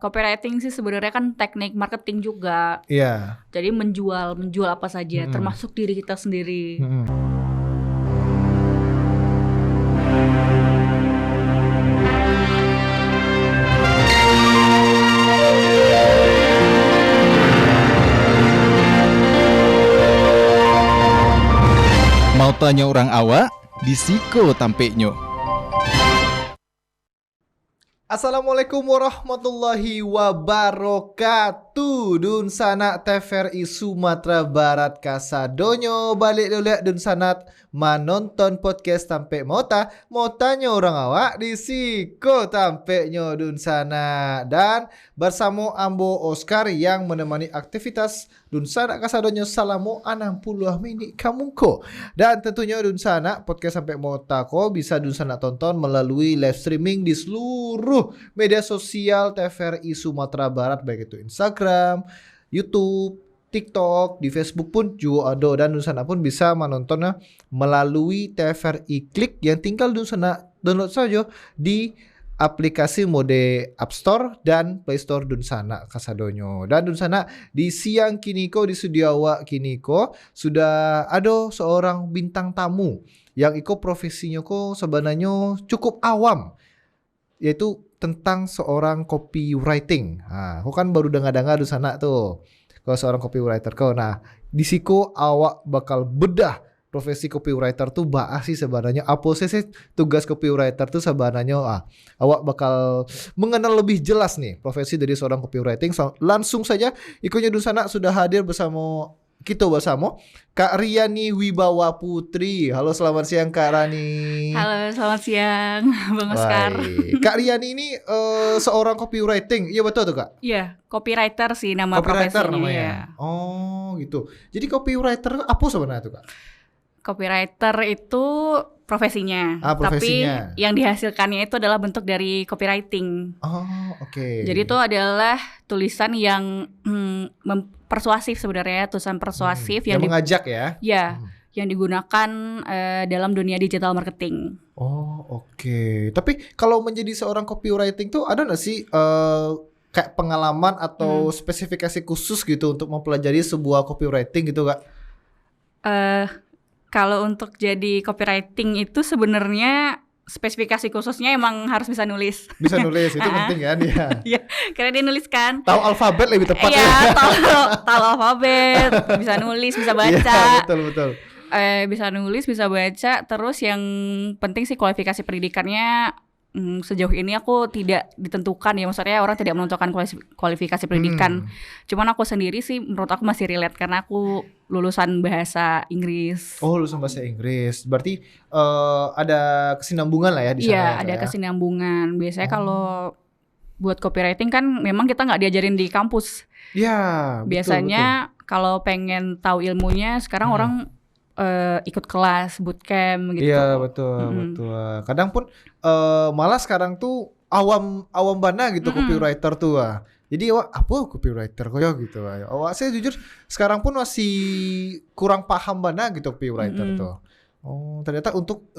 copywriting sih sebenarnya kan teknik marketing juga. Iya. Jadi menjual apa saja, termasuk diri kita sendiri. Mau tanya orang awak, disiko tampeknya. Assalamualaikum warahmatullahi wabarakatuh. Dun sanak TVRI Sumatera Barat kasadonyo balik dulu dun sanat menonton podcast tampe mau tanya orang awak disiko tampeknya dun sana. Dan bersama Ambo Oscar yang menemani aktivitas dun sanak kasadonyo selama 60 menit kamungko. Dan tentunya dun sanak podcast sampai mau ko bisa dun sanak tonton melalui live streaming di seluruh media sosial TVRI Sumatera Barat, baik itu Instagram, YouTube, TikTok, di Facebook pun juga ada. Dan Dun pun bisa menontonnya melalui TVRI Klik yang tinggal Dun download saja di aplikasi mode App Store dan Play Store Dun kasadonyo. Dan Dun di siang kiniko di studio awak kiniko sudah ada seorang bintang tamu yang profesinya sebenarnya cukup awam, yaitu tentang seorang copywriting. Aku kan baru dengar di sana tuh kalau seorang copywriter kau. Nah, di siku awak bakal bedah profesi copywriter tuh bahas sih sebenarnya apa sih tugas copywriter tuh sebenarnya. Awak bakal mengenal lebih jelas nih profesi dari seorang copywriting. Langsung saja ikutnya di sana sudah hadir bersama Kak Riani Wibawa Putri. Halo, selamat siang Kak Rani. Halo, selamat siang Bang Oscar. Kak Riani ini seorang copywriting. Iya betul tuh Kak? Iya, copywriter sih nama profesinya. Namanya. Ya. Oh gitu. Jadi copywriter apa sebenarnya tuh Kak? Copywriter itu profesinya. Profesinya. Tapi yang dihasilkannya itu adalah bentuk dari copywriting. Oh, oke. Jadi itu adalah tulisan yang persuasif sebenarnya, tulisan persuasif yang mengajak ya. Ya, yang digunakan dalam dunia digital marketing. Oh, oke. Tapi kalau menjadi seorang copywriting tuh ada nggak sih kayak pengalaman atau spesifikasi khusus gitu untuk mempelajari sebuah copywriting gitu Kak? Kalau untuk jadi copywriting itu sebenarnya spesifikasi khususnya emang harus bisa nulis. Bisa nulis, itu penting kan ya. Iya, karena dia nulis kan. Tahu alfabet lebih tepat ya. Iya, tahu alfabet, bisa nulis, bisa baca. Iya, betul. Bisa nulis, bisa baca. Terus yang penting sih kualifikasi pendidikannya sejauh ini aku tidak ditentukan ya, maksudnya orang tidak menentukan kualifikasi pendidikan. Cuman aku sendiri sih menurut aku masih relate karena aku lulusan bahasa Inggris. Oh, lulusan bahasa Inggris. Berarti ada kesinambungan lah ya di sana. Iya, ada kesinambungan. Biasanya kalau buat copywriting kan memang kita nggak diajarin di kampus. Iya, biasanya kalau pengen tahu ilmunya sekarang orang ikut kelas bootcamp gitu. Iya betul. Kadang pun malah sekarang tuh awam bana gitu copywriter tuh. Jadi apa copywriter koyo gitu. Saya jujur sekarang pun masih kurang paham bana gitu copywriter tuh. Oh, ternyata untuk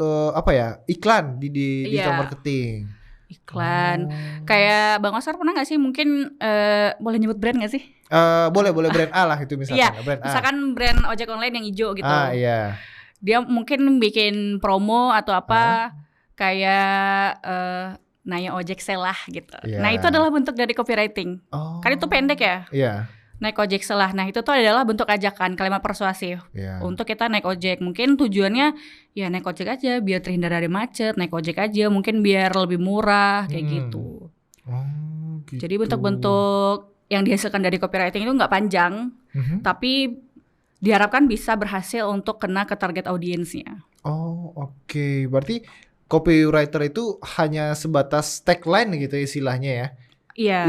iklan di digital marketing. Iklan. Kayak Bang Oscar pernah gak sih mungkin boleh nyebut brand gak sih? Boleh brand A lah itu misalkan. Iya, brand A. Misalkan brand ojek online yang hijau gitu. Iya. Dia mungkin bikin promo atau apa kayak Naya Ojek Selah gitu. Nah itu adalah bentuk dari copywriting. Kan itu pendek ya. Iya. Naik ojek selah. Nah itu tuh adalah bentuk ajakan, kalimat persuasif untuk kita naik ojek. Mungkin tujuannya ya naik ojek aja biar terhindar dari macet, naik ojek aja mungkin biar lebih murah kayak gitu. Gitu. Jadi bentuk-bentuk yang dihasilkan dari copywriting itu nggak panjang, tapi diharapkan bisa berhasil untuk kena ke target audiensnya. Oh oke. Berarti copywriter itu hanya sebatas tagline gitu istilahnya ya?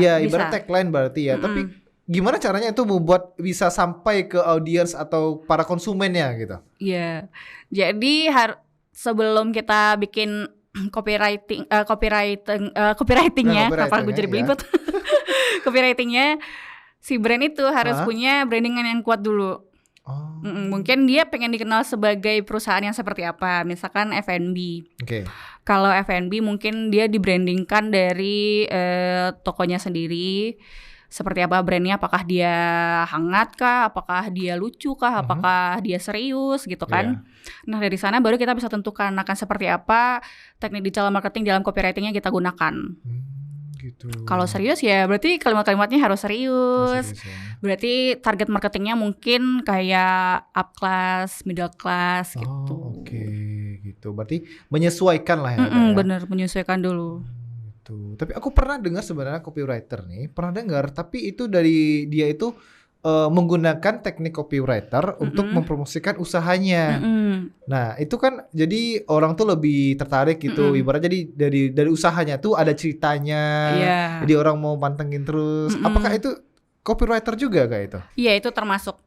Iya, ibarat tagline berarti ya. Tapi gimana caranya itu membuat bisa sampai ke audiens atau para konsumennya gitu? Iya, jadi sebelum kita bikin copywritingnya, apa gue jadi belibet? Copywritingnya, si brand itu harus punya brandingan yang kuat dulu. Oh. Mungkin dia pengen dikenal sebagai perusahaan yang seperti apa, misalkan F&B. Oke. Kalau F&B mungkin dia dibrandingkan dari tokonya sendiri. Seperti apa brandnya, apakah dia hangat kah, apakah dia lucu kah, apakah dia serius gitu kan. Nah dari sana baru kita bisa tentukan akan seperti apa teknik digital marketing dalam copywriting yang kita gunakan. Gitu. Kalau serius ya berarti kalimat-kalimatnya harus serius. Serius ya. Berarti target marketingnya mungkin kayak up class, middle class gitu. Oke, gitu. Berarti menyesuaikan lah ya. Bener, menyesuaikan dulu. Gitu. Tapi aku pernah dengar sebenarnya copywriter nih, pernah dengar. Tapi itu dari dia itu menggunakan teknik copywriter untuk mempromosikan usahanya. Nah itu kan jadi orang tuh lebih tertarik gitu. Ibarat jadi dari usahanya tuh ada ceritanya. Jadi orang mau pantengin terus. Apakah itu copywriter juga kayak itu? Iya itu termasuk.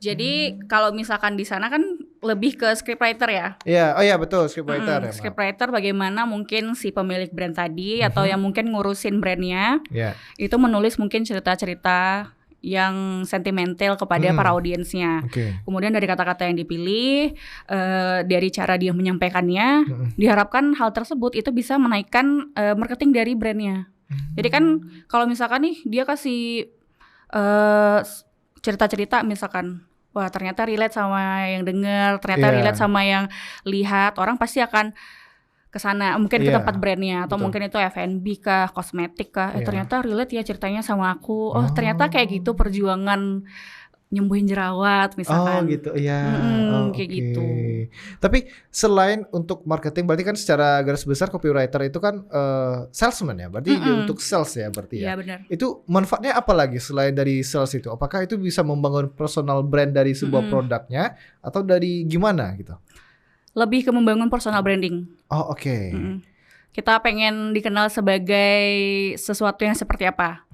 Jadi kalau misalkan di sana kan lebih ke scriptwriter ya. Iya, oh iya betul scriptwriter. Scriptwriter bagaimana mungkin si pemilik brand tadi atau yang mungkin ngurusin brandnya itu menulis mungkin cerita-cerita yang sentimental kepada para audiensnya. Kemudian dari kata-kata yang dipilih, dari cara dia menyampaikannya, diharapkan hal tersebut itu bisa menaikkan marketing dari brandnya. Jadi kan kalau misalkan nih dia kasih cerita-cerita misalkan, wah ternyata relate sama yang dengar, ternyata relate sama yang lihat, orang pasti akan kesana mungkin ke tempat brandnya atau mungkin itu F&B kah, kosmetik kah, ternyata relate ya ceritanya sama aku. Oh ternyata kayak gitu perjuangan nyembuhin jerawat misalkan. Oh gitu, iya. Kayak gitu. Tapi selain untuk marketing, berarti kan secara garis besar copywriter itu kan salesman ya, berarti dia untuk sales ya berarti ya. Iya benar. Itu manfaatnya apa lagi selain dari sales itu? Apakah itu bisa membangun personal brand dari sebuah produknya atau dari gimana gitu? Lebih ke membangun personal branding. Oh oke. Kita pengen dikenal sebagai sesuatu yang seperti apa.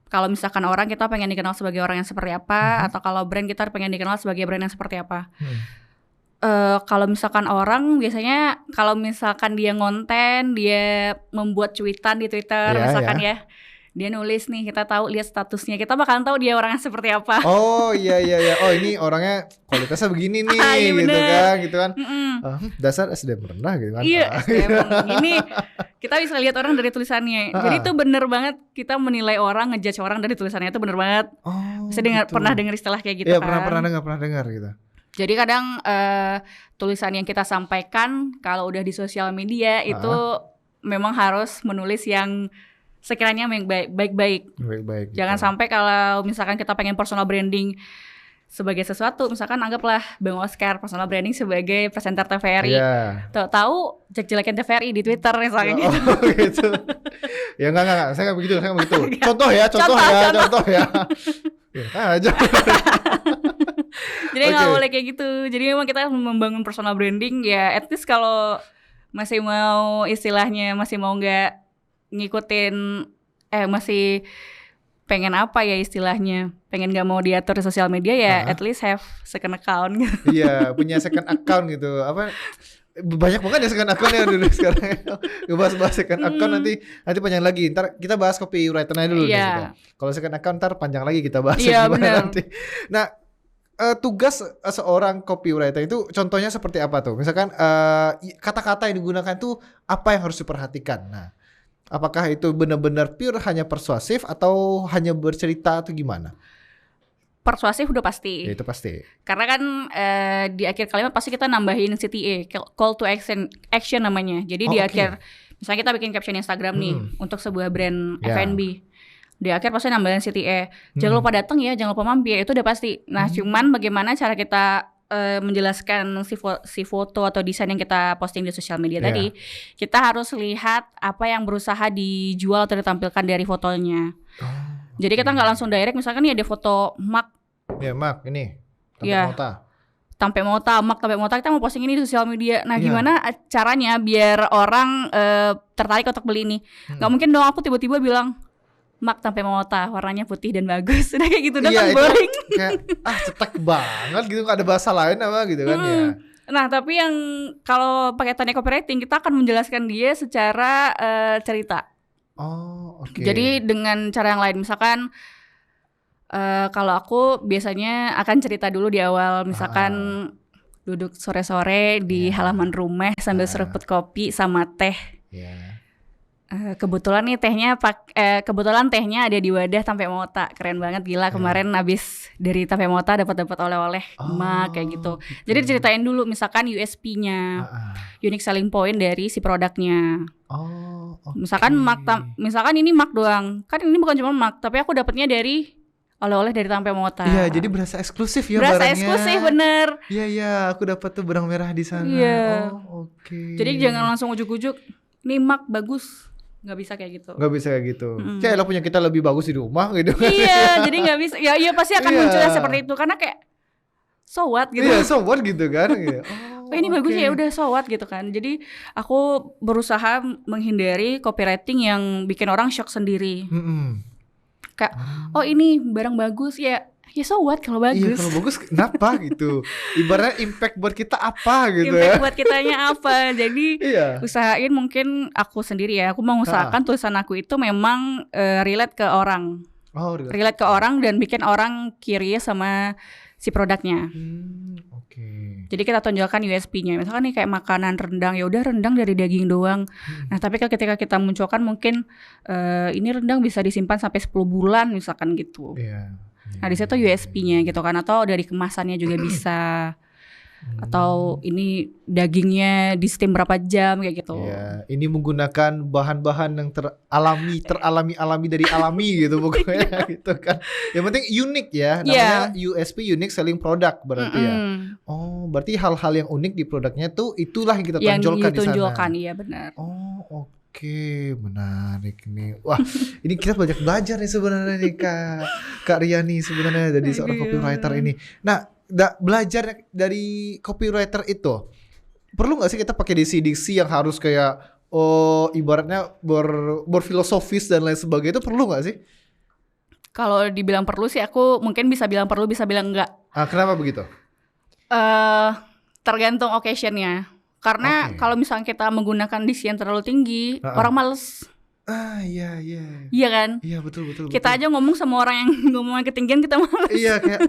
Kalau misalkan orang kita pengen dikenal sebagai orang yang seperti apa, atau kalau brand kita pengen dikenal sebagai brand yang seperti apa. Kalau misalkan orang biasanya kalau misalkan dia ngonten, dia membuat cuitan di Twitter misalkan ya. Dia nulis nih, kita tahu lihat statusnya, kita bakalan tahu dia orangnya seperti apa. Oh iya. Oh ini orangnya kualitasnya begini nih, gitu kan. Dasar SDM rendah gitu kan. Iya, SDM ini kita bisa lihat orang dari tulisannya. Jadi itu bener banget kita menilai orang, ngejudge orang dari tulisannya itu bener banget. Saya pernah dengar istilah kayak gitu kan? Iya pernah dengar gitu. Jadi kadang tulisan yang kita sampaikan kalau udah di sosial media itu memang harus menulis yang sekiranya baik-baik. Jangan sampai kalau misalkan kita pengen personal branding sebagai sesuatu, misalkan anggaplah Bang Oscar personal branding sebagai presenter TVRI. Tahu jelek-jelekin TVRI di Twitter misalnya gitu. Gitu. Ya enggak, saya enggak begitu. Contoh ya. Aja. Jadi nggak boleh kayak gitu. Jadi memang kita membangun personal branding ya. At least kalau masih mau istilahnya masih mau nggak ngikutin masih pengen apa ya istilahnya, pengen nggak mau diatur di sosial media ya at least have second account gitu. Iya punya second account gitu. Apa banyak banget ya second account ya dulu sekarang. Bahas second account nanti panjang lagi. Ntar kita bahas copywriter-nya dulu. Kalau second account ntar panjang lagi kita bahas nanti. Nah tugas seorang copywriter itu contohnya seperti apa tuh? Misalkan kata-kata yang digunakan tuh apa yang harus diperhatikan? Nah apakah itu benar-benar pure hanya persuasif atau hanya bercerita atau gimana? Persuasif udah pasti. Ya, itu pasti. Karena kan di akhir kalimat pasti kita nambahin CTA, call to action namanya. Jadi di akhir, misalnya kita bikin caption Instagram nih untuk sebuah brand F&B. Di akhir pasti nambahin CTA. Jangan lupa datang ya, jangan lupa mampir. Itu udah pasti. Nah, cuman bagaimana cara kita menjelaskan si foto atau desain yang kita posting di sosial media tadi, kita harus lihat apa yang berusaha dijual atau ditampilkan dari fotonya. Jadi kita nggak langsung direct, misalkan nih ada foto Mark. Ya Mark ini. Tampe Mota kita mau posting ini di sosial media. Nah gimana caranya biar orang tertarik untuk beli ini? Nggak mungkin dong aku tiba-tiba bilang Mark Tampe Mota warnanya putih dan bagus. Udah kayak gitu kan boring. Kayak cetek banget gitu, nggak ada bahasa lain apa gitu kan ya. Nah tapi yang kalau pakai teknik copywriting kita akan menjelaskan dia secara cerita. Oh oke. Jadi dengan cara yang lain, misalkan Kalau aku biasanya akan cerita dulu di awal, misalkan duduk sore-sore di halaman rumah sambil seruput kopi sama teh. Kebetulan nih kebetulan tehnya ada di wadah Tampe Mota, keren banget, gila. Kemarin abis dari Tampe Mota dapat oleh-oleh kayak gitu. Jadi ceritain dulu misalkan USP-nya, unique selling point dari si produknya. Misalkan ini mak doang, kan ini bukan cuma mak, tapi aku dapatnya dari oleh-oleh dari Tampe Mota. Iya, jadi berasa eksklusif ya berasa barangnya. Eksklusif, bener. Iya, aku dapat tuh benang merah di sana. Iya. Jadi jangan langsung ujuk-ujuk, nih mak bagus. Nggak bisa kayak gitu. Nggak bisa kayak gitu. Kayak punya kita lebih bagus di rumah gitu. Iya, jadi nggak bisa. Ya iya pasti akan munculnya seperti itu karena kayak so what gitu. Iya, so what gitu kan. Ini bagus ya udah so what gitu kan. Jadi aku berusaha menghindari copywriting yang bikin orang shock sendiri. Kayak ini barang bagus ya so what kalau bagus. Iya, kalau bagus kenapa gitu. Ibaratnya impact buat kita apa gitu. Impact buat kitanya apa. Jadi usahain, mungkin aku sendiri ya, aku mau usahakan tulisan aku itu memang relate ke orang. Relate ke orang dan bikin orang curious sama si produknya. Jadi kita tonjolkan USP-nya. Misalkan nih kayak makanan rendang, ya udah rendang dari daging doang. Nah, tapi ketika kita munculkan mungkin ini rendang bisa disimpan sampai 10 bulan misalkan gitu. Nah, di situ USP-nya gitu kan, atau dari kemasannya juga bisa. Atau ini dagingnya di steam berapa jam kayak gitu. Iya, ini menggunakan bahan-bahan yang teralami dari alami gitu pokoknya gitu kan. Yang penting unik ya, namanya USP, unique selling product berarti ya. Berarti hal-hal yang unik di produknya tuh itulah yang kita tonjolkan di sana. Iya benar. Oke, menarik nih. Wah, ini kita banyak belajar nih sebenarnya nih Kak Riani sebenarnya dari seorang copywriter ini. Nah, belajar dari copywriter itu perlu nggak sih kita pakai diksi-diksi yang harus kayak ibaratnya berfilosofis dan lain sebagainya, itu perlu nggak sih? Kalau dibilang perlu sih aku mungkin bisa bilang perlu, bisa bilang enggak. Kenapa begitu? Tergantung occasion-nya. Karena kalau misalnya kita menggunakan diksi yang terlalu tinggi, orang males. Iya. Iya kan? Iya, betul. Kita aja ngomong sama orang yang ngomongnya ketinggian, kita males. Iya, kayak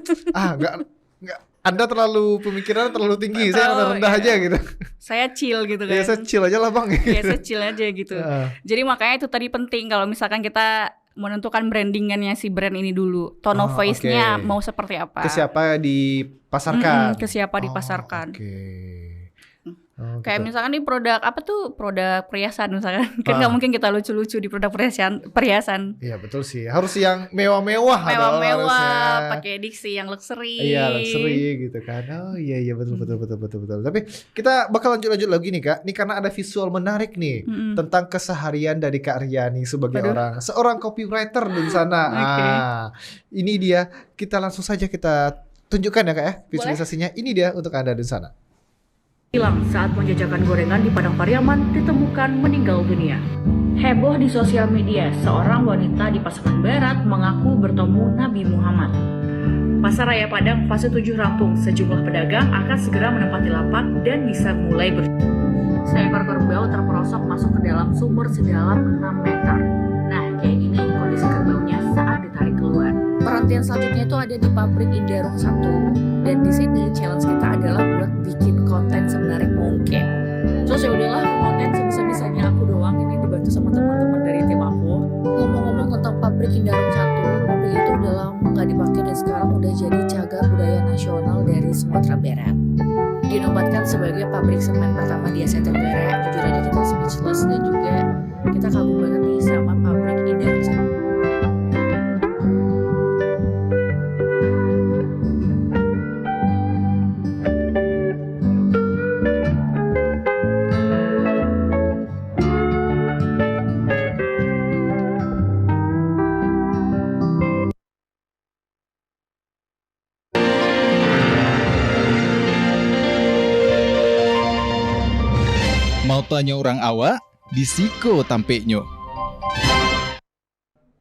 enggak, Anda terlalu pemikiran terlalu tinggi, saya rendah aja gitu. Saya chill gitu kan. Iya, saya chill aja lah Bang. Iya, saya chill aja gitu. Jadi makanya itu tadi penting kalau misalkan kita menentukan brandingannya si brand ini dulu. Tone of voice-nya mau seperti apa. Ke siapa dipasarkan. Ke siapa dipasarkan. Kayak gitu. misalkan nih produk apa tuh, produk perhiasan misalkan. Kan gak mungkin kita lucu-lucu di produk perhiasan. Iya betul sih, harus yang mewah-mewah. Mewah-mewah, pakai diksi yang luxury. Iya, luxury gitu kan. Iya betul. Tapi kita bakal lanjut lagi nih Kak. Ini karena ada visual menarik nih tentang keseharian dari Kak Riani sebagai seorang copywriter di sana. Ini dia, kita langsung saja kita tunjukkan ya Kak ya visualisasinya. Ini dia untuk Anda di sana. Hilang saat menjajakan gorengan di Padang Pariaman ditemukan meninggal dunia. Heboh di sosial media, seorang wanita di Pasaman Barat mengaku bertemu Nabi Muhammad. Pasar Raya Padang fase 7 rampung, sejumlah pedagang akan segera menempati lapak dan bisa mulai Seekor kerbau terperosok masuk ke dalam sumur sedalam 6 meter. Nah, kayak gini kondisi kerbaunya saat ditarik keluar. Perhentian selanjutnya itu ada di pabrik Indarung 1, dan di sini challenge kita adalah buat bikin konten semenarik mungkin. Terus ya udahlah, konten sebisa-bisanya aku doang, ini dibantu sama teman-teman dari tim aku. Ngomong-ngomong tentang pabrik Indarung 1, pabrik itu udah lama nggak dipakai dan sekarang udah jadi cagar budaya nasional dari Sumatera Barat. Dinobatkan sebagai pabrik semen pertama di Asia Tenggara. Jujur aja kita speechless dan juga kita kagum banget nih sama pabrik Indarung 1. Mau tanya orang awak, di Siko Tampe.nyo.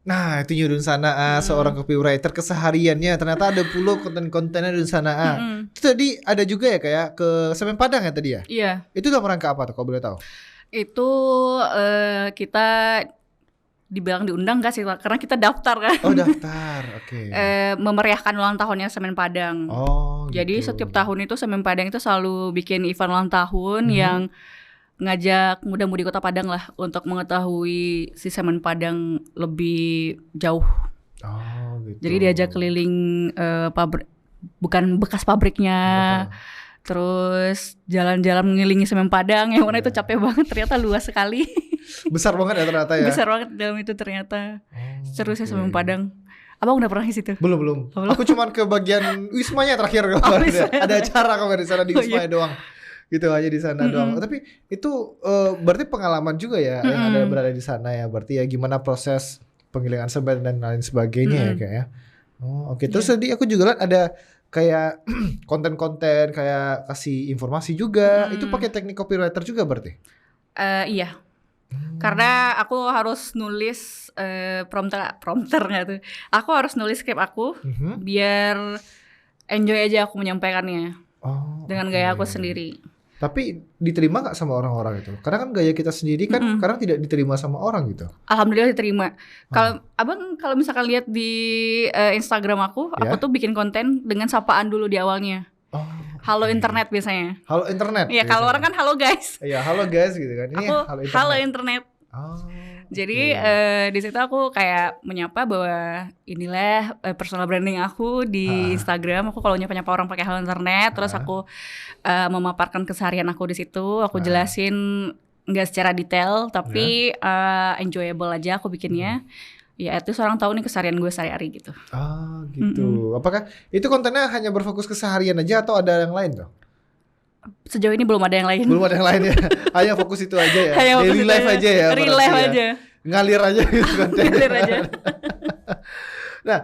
Nah, itu Yudun sana seorang copywriter kesehariannya. Ternyata ada pula konten-kontennya Yudun sana. Itu tadi ada juga ya kayak ke Semen Padang ya tadi ya? Iya. Itu dalam rangka apa tuh kalau boleh tahu? Itu kita dibilang diundang gak sih, karena kita daftar kan. Oh daftar, oke. Memeriahkan ulang tahunnya Semen Padang. Oh Jadi gitu. setiap tahun itu Semen Padang itu selalu bikin event ulang tahun yang ngajak muda-mudi Kota Padang lah untuk mengetahui si Semen Padang lebih jauh. Oh gitu. Jadi diajak keliling pabrik, bukan bekas pabriknya. Terus jalan-jalan mengelilingi Semen Padang yang mana itu capek banget, ternyata luas sekali. Besar banget ya ternyata ya. Besar banget dalam itu ternyata. Seru sih oke. Semen Padang. Abang udah pernah ke situ? Belum. Oh, belum. Aku cuman ke bagian Wismanya terakhir kemarin. Wisma. Ada acara kemarin di sana di Oh, Wismanya doang. Gitu aja di sana doang. Tapi itu berarti pengalaman juga ya yang ada berada di sana ya. Berarti ya gimana proses penggilingan semen dan lain sebagainya ya kayaknya. Oh oke. Terus tadi aku juga lihat ada kayak konten-konten kayak kasih informasi juga. Itu pakai teknik copywriter juga berarti? Iya. Karena aku harus nulis prompter nggak tuh. Aku harus nulis script aku biar enjoy aja aku menyampaikannya dengan gaya aku sendiri. Tapi diterima nggak sama orang-orang itu? Karena kan gaya kita sendiri kan kadang tidak diterima sama orang gitu. Alhamdulillah diterima. Kalau abang kalau misalkan lihat di Instagram aku tuh bikin konten dengan sapaan dulu di awalnya. Halo internet biasanya. Halo internet. Iya, kalau orang kan halo guys. Iya, halo guys gitu kan. Ini Aku halo internet. halo internet. Jadi di situ aku kayak menyapa bahwa inilah personal branding aku di Instagram. Aku kalau nyapa-nyapa orang pakai halo internet, terus aku memaparkan keseharian aku di situ. Aku jelasin nggak secara detail, tapi enjoyable aja aku bikinnya. Ya itu orang tahu nih keseharian gue sehari-hari gitu. Gitu. Apakah itu kontennya hanya berfokus keseharian aja atau ada yang lain tuh? Sejauh ini belum ada yang lain. Belum ada yang lain ya. Hanya fokus itu aja ya. Hanya fokus Daily itu life aja ya. Real berarti life ya. aja. Ngalir aja gitu kontennya. Ngalir aja. Nah,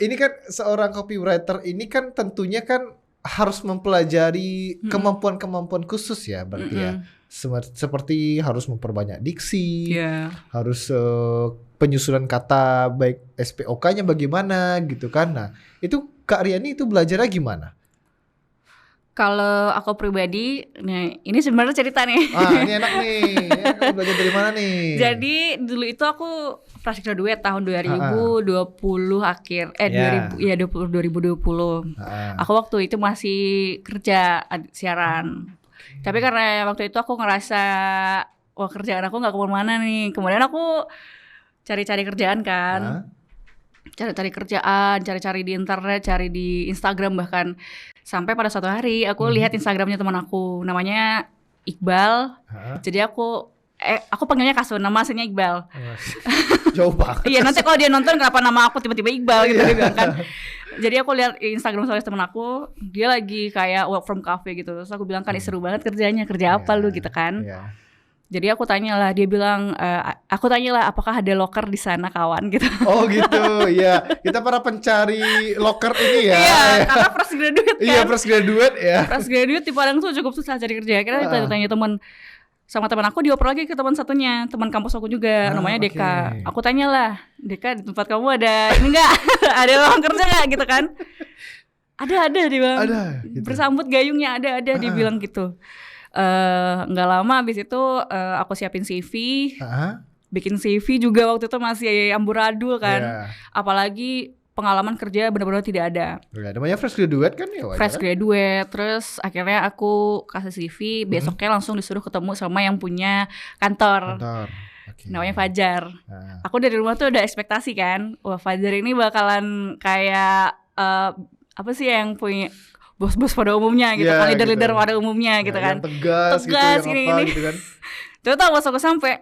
ini kan seorang copywriter ini kan tentunya kan harus mempelajari kemampuan-kemampuan khusus ya berarti ya. Seperti harus memperbanyak diksi, harus penyusunan kata baik SPOK-nya bagaimana gitu kan. Nah, itu Kak Riani itu belajarnya gimana? Kalau aku pribadi, nah ini sebenarnya cerita nih. Ini enak nih. Ya, kamu belajar dari mana nih? Jadi dulu itu aku fresh graduate tahun 2020 akhir 2020. Aku waktu itu masih kerja siaran. Tapi karena waktu itu aku ngerasa wah kerjaan aku nggak kemana-mana nih. Kemudian aku cari-cari kerjaan kan. Cari-cari kerjaan, cari-cari di internet, cari di Instagram bahkan. Sampai pada suatu hari aku lihat Instagramnya teman aku, namanya Iqbal. Jadi aku panggilnya Kasun, nama aslinya Iqbal. Jauh banget. Iya, nanti kalau dia nonton kenapa nama aku tiba-tiba Iqbal gitu dia bilang kan. Jadi aku lihat Instagram stories teman aku, dia lagi kayak work from cafe gitu. Terus aku bilang kan seru banget kerjanya, kerja apa lu gitu kan. Jadi aku tanyalah, dia bilang, aku tanyalah apakah ada locker di sana kawan gitu. Oh gitu, ya. Kita para pencari locker ini ya. Iya, karena fresh graduate kan. Iya, fresh graduate ya. Fresh graduate di Padang tuh cukup susah cari kerja. Akhirnya tanya teman, sama teman aku dioper lagi ke teman satunya, teman kampus aku juga, namanya Deka. Aku tanyalah, Deka di tempat kamu ada ini enggak? Ada lowongan kerja enggak gitu kan? Ada dia bilang. Ada. Gitu. Bersambut gayungnya ada dia bilang gitu. Nggak lama abis itu aku siapin CV, bikin CV juga waktu itu masih amburadul kan, apalagi pengalaman kerja benar-benar tidak ada. Namanya fresh graduate kan ya? Fresh graduate, terus akhirnya aku kasih CV, besoknya langsung disuruh ketemu sama yang punya kantor. Namanya Fajar. Aku dari rumah tuh udah ekspektasi kan, wah Fajar ini bakalan kayak apa sih yang punya bos-bos pada umumnya gitu kan, leader-leader pada umumnya gitu kan, tegas gitu, yang apa gitu kan. Ternyata pas aku sampai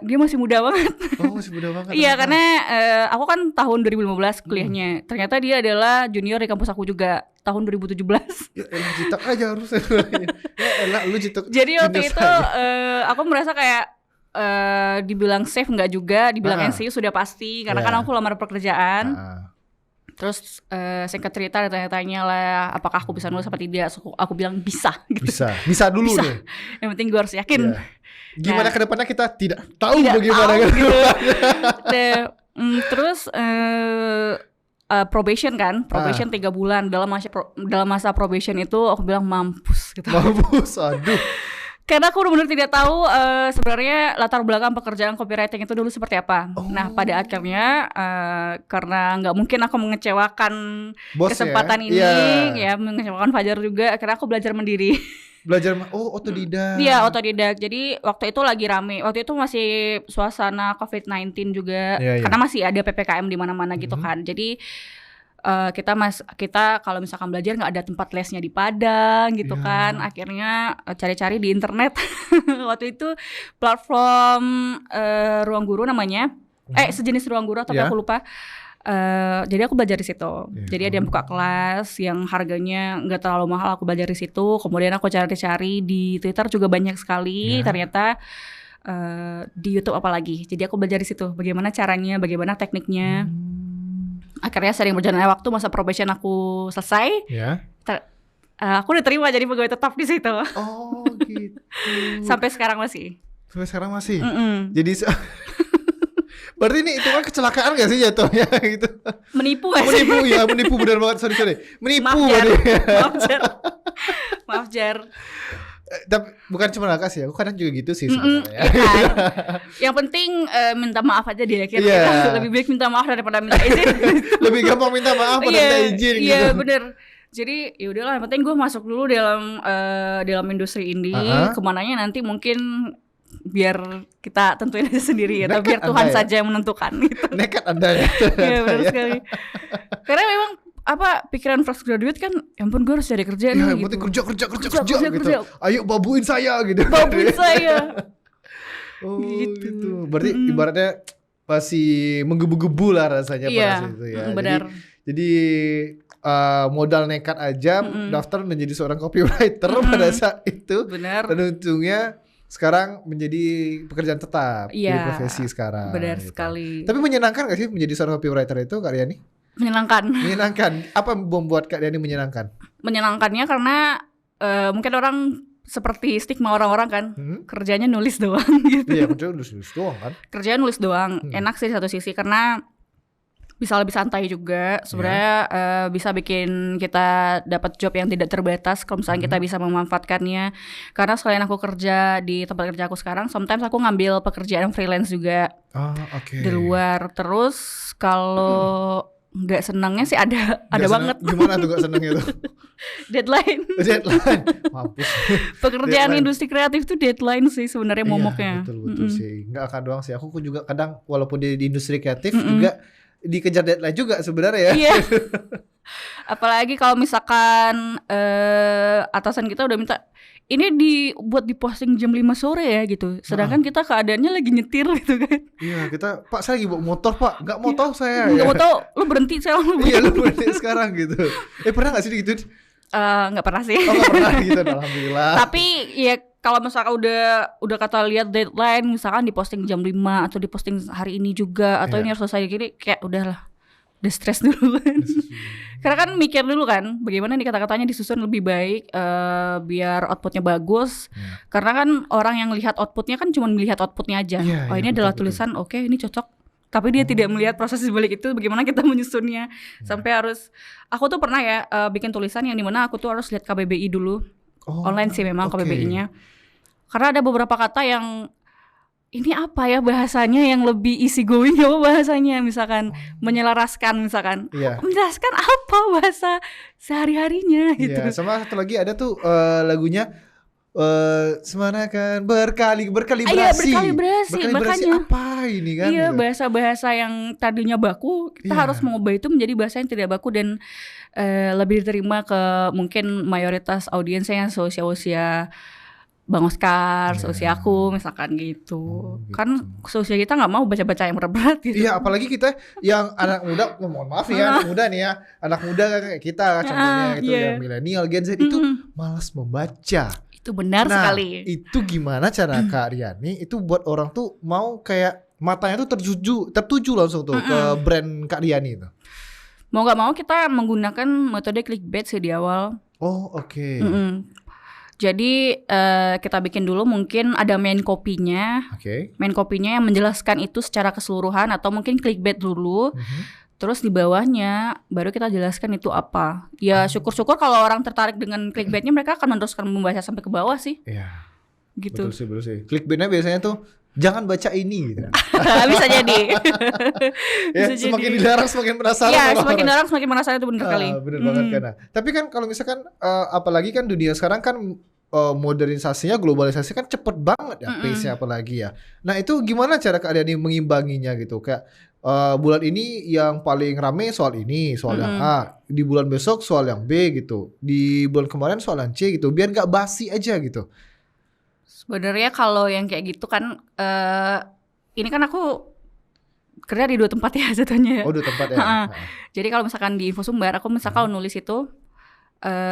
dia masih muda banget. Oh masih muda banget. Iya karena aku kan tahun 2015 kuliahnya, ternyata dia adalah junior di kampus aku juga tahun 2017. Ya elah jitak aja harusnya. Ya elah lu jitak. Jadi waktu itu aku merasa kayak dibilang safe nggak juga, dibilang NCU sudah pasti karena kan aku lamar pekerjaan. Terus singkat cerita ditanya-tanya lah apakah aku bisa nulis apa tidak. Aku bilang bisa gitu. Bisa dulu bisa. Nih. Yang penting gue harus yakin. Gimana kedepannya kita tidak tahu bagaimana gitu. Terus probation kan, 3 bulan. Dalam masa probation itu aku bilang mampus gitu. Mampus, aduh. Karena aku benar-benar tidak tahu sebenarnya latar belakang pekerjaan copywriting itu dulu seperti apa. Nah, pada akhirnya karena nggak mungkin aku mengecewakan Bos kesempatan ini, ya mengecewakan Fajar juga. Akhirnya aku belajar mandiri. Belajar otodidak. Iya, otodidak. Jadi waktu itu lagi rame. Waktu itu masih suasana COVID-19 juga, karena masih ada PPKM di mana-mana gitu kan. Jadi kita kalau misalkan belajar nggak ada tempat lesnya di Padang gitu kan, akhirnya cari-cari di internet. Waktu itu platform Ruang Guru namanya, sejenis Ruang Guru tapi aku lupa. Jadi aku belajar di situ. Jadi ada yang buka kelas yang harganya nggak terlalu mahal, aku belajar di situ. Kemudian aku cari-cari di Twitter juga banyak sekali. Ternyata di YouTube apalagi. Jadi aku belajar di situ. Bagaimana caranya, bagaimana tekniknya. Akhirnya sering berjalannya waktu, masa probation aku selesai. Aku diterima jadi pegawai tetap di situ. Oh gitu. Sampai sekarang masih. Jadi berarti ini itu kan kecelakaan gak sih jatuhnya gitu? Menipu gak sih? Menipu benar banget. Sorry. Menipu. Maaf Jar. Tapi bukan cuma nakal sih, aku kadang juga gitu sih sebenarnya. Kan? Yang penting minta maaf aja dia kira-kira. Lebih baik minta maaf daripada minta izin. Lebih gampang minta maaf pada minta izin gitu. Iya bener. Jadi yaudahlah, yang penting gue masuk dulu dalam industri ini. Kemananya nanti mungkin biar kita tentuin aja sendiri ya. Biar Tuhan saja yang menentukan gitu. Nekat Anda ya. Iya benar sekali. Karena memang pikiran fresh graduate kan, ya ampun gue harus cari kerja nih gitu. Kerja gitu. Kerja. Ayo babuin saya gitu. Babuin saya. Gitu. Berarti ibaratnya masih menggebu-gebu lah rasanya pada situ ya. Benar. Jadi modal nekat aja daftar menjadi seorang copywriter pada saat itu. Benar. Dan untungnya sekarang menjadi pekerjaan tetap di profesi sekarang. Benar gitu. sekali. Tapi menyenangkan gak sih menjadi seorang copywriter itu, Kak Riani? Menyenangkan. Apa membuat Kak Riani menyenangkan? Menyenangkannya karena mungkin orang seperti stigma orang-orang kan, kerjanya nulis doang gitu. Iya, kerjanya nulis doang kan. Kerjanya nulis doang. Enak sih di satu sisi karena bisa lebih santai juga. Sebenarnya bisa bikin kita dapat job yang tidak terbatas kalau misalnya kita bisa memanfaatkannya. Karena selain aku kerja di tempat kerja aku sekarang, sometimes aku ngambil pekerjaan freelance juga di luar. Terus kalau nggak senangnya sih ada banget. Gimana tuh gak senangnya tuh? Deadline. Mampus. Pekerjaan industri kreatif tuh deadline sih sebenarnya momoknya. Betul sih. Nggak akan doang sih. Aku juga kadang walaupun di industri kreatif juga dikejar deadline juga sebenarnya ya. Iya. Apalagi kalau misalkan atasan kita udah minta ini dibuat diposting jam 5 sore ya gitu. Sedangkan kita keadaannya lagi nyetir gitu kan. Iya, kita Pak saya lagi bawa motor Pak. Enggak mau tahu saya. Enggak mau tahu, lu berhenti sekarang. Iya, lu berhenti sekarang gitu. Pernah enggak sih digituin? Enggak pernah sih. Oh, enggak pernah gitu, alhamdulillah. Tapi ya kalau misalkan udah kata lihat deadline, misalkan diposting jam 5 atau diposting hari ini juga atau ini harus selesai gini, kayak udahlah. Udah stres dulu kan. Karena kan mikir dulu kan bagaimana nih kata-katanya disusun lebih baik biar outputnya bagus. Karena kan orang yang lihat outputnya kan cuma melihat outputnya aja. Ini adalah tulisan, oke, ini cocok. Tapi dia tidak melihat proses di balik itu, bagaimana kita menyusunnya. Sampai harus, aku tuh pernah ya bikin tulisan yang dimana aku tuh harus lihat KBBI dulu. Online sih memang KBBI-nya. Karena ada beberapa kata yang ini apa ya bahasanya yang lebih easy going ya bahasanya, misalkan menyelaraskan misalkan. Menjelaskan apa bahasa sehari-harinya gitu. Iya, sama satu lagi ada tuh lagunya semanakan berkalibrasi. Iya, berkalibrasi makanya. Apa ini kan? Iya, gitu. bahasa-bahasa yang tadinya baku kita harus mengubah itu menjadi bahasa yang tidak baku dan lebih diterima ke mungkin mayoritas audiensnya yang seusia Bang Oscar, seusia aku misalkan gitu. Kan seusia kita nggak mau baca-baca yang berat-berat gitu. Iya, apalagi kita yang anak muda, mohon maaf ya anak muda nih ya, anak muda kayak kita contohnya itu yang milenial Gen Z itu malas membaca. Itu benar sekali. Itu gimana cara Kak Riani itu buat orang tuh mau kayak matanya tuh tertuju langsung tuh ke brand Kak Riani itu. Mau nggak mau kita menggunakan metode clickbait sih di awal. Oh, oke. Jadi kita bikin dulu mungkin ada main copy-nya. Main copy-nya yang menjelaskan itu secara keseluruhan atau mungkin clickbait dulu. Terus di bawahnya baru kita jelaskan itu apa. Ya syukur-syukur kalau orang tertarik dengan clickbait-nya mereka akan meneruskan membaca sampai ke bawah sih. gitu. Betul sih. Clickbaitnya biasanya tuh jangan baca ini gitu. Bisa jadi. Ya, Bisa semakin jadi. dilarang semakin penasaran. Iya, orang-orang. semakin orang semakin penasaran itu bener kali. Bener banget kan. Nah, tapi kan kalau misalkan apalagi kan dunia sekarang kan modernisasinya, globalisasi kan cepet banget ya, pace-nya apalagi ya. Nah itu gimana cara kalian mengimbanginya gitu? Kayak bulan ini yang paling rame soal ini, soal yang A. Di bulan besok soal yang B gitu. Di bulan kemarin soal yang C gitu. Biar gak basi aja gitu. Sebenarnya kalau yang kayak gitu kan, ini kan aku kerja di 2 tempat ya jatuhnya. Oh 2 tempat ya. Jadi kalau misalkan di Info Sumber, aku misalkan nulis itu,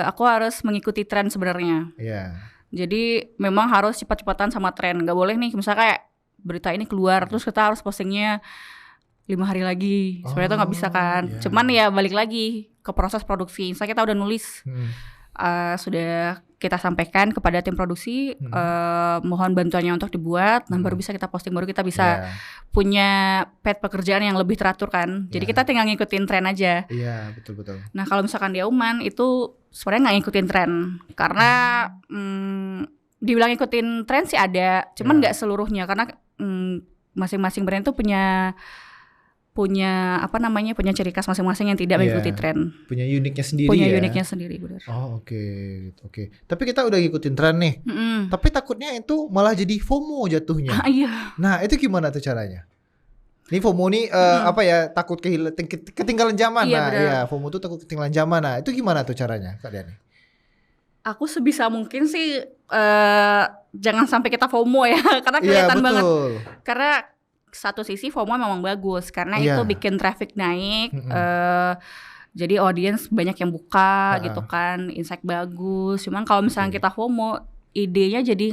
aku harus mengikuti tren sebenarnya. Iya. Jadi memang harus cepat-cepatan sama tren. Gak boleh nih misalnya kayak berita ini keluar terus kita harus postingnya 5 hari lagi. Sebenarnya itu nggak bisa kan. Iya. Cuman ya balik lagi ke proses produksi. Misalnya kita udah nulis, sudah kita sampaikan kepada tim produksi, mohon bantuannya untuk dibuat, dan baru bisa kita posting, baru kita bisa punya pad pekerjaan yang lebih teratur kan. Jadi kita tinggal ngikutin tren aja. Iya, betul. Nah kalau misalkan di Auman itu sebenarnya nggak ngikutin tren, karena dibilang ngikutin tren sih ada, cuman nggak seluruhnya, karena masing-masing brand tuh punya punya ciri khas masing-masing yang tidak mengikuti tren. Punya uniknya sendiri. Punya uniknya sendiri, benar. Oh oke. Tapi kita udah ngikutin tren nih. Tapi takutnya itu malah jadi FOMO jatuhnya. Iya. Nah itu gimana tuh caranya? Ini FOMO nih takut ketinggalan zaman. Iya, nah iya FOMO tuh takut ketinggalan zaman. Nah itu gimana tuh caranya Kak Diani? Aku sebisa mungkin sih jangan sampai kita FOMO ya, karena kelihatan banget. Karena satu sisi FOMO memang bagus karena itu bikin traffic naik, jadi audience banyak yang buka gitu kan, insight bagus. Cuman kalau misalnya kita FOMO, idenya jadi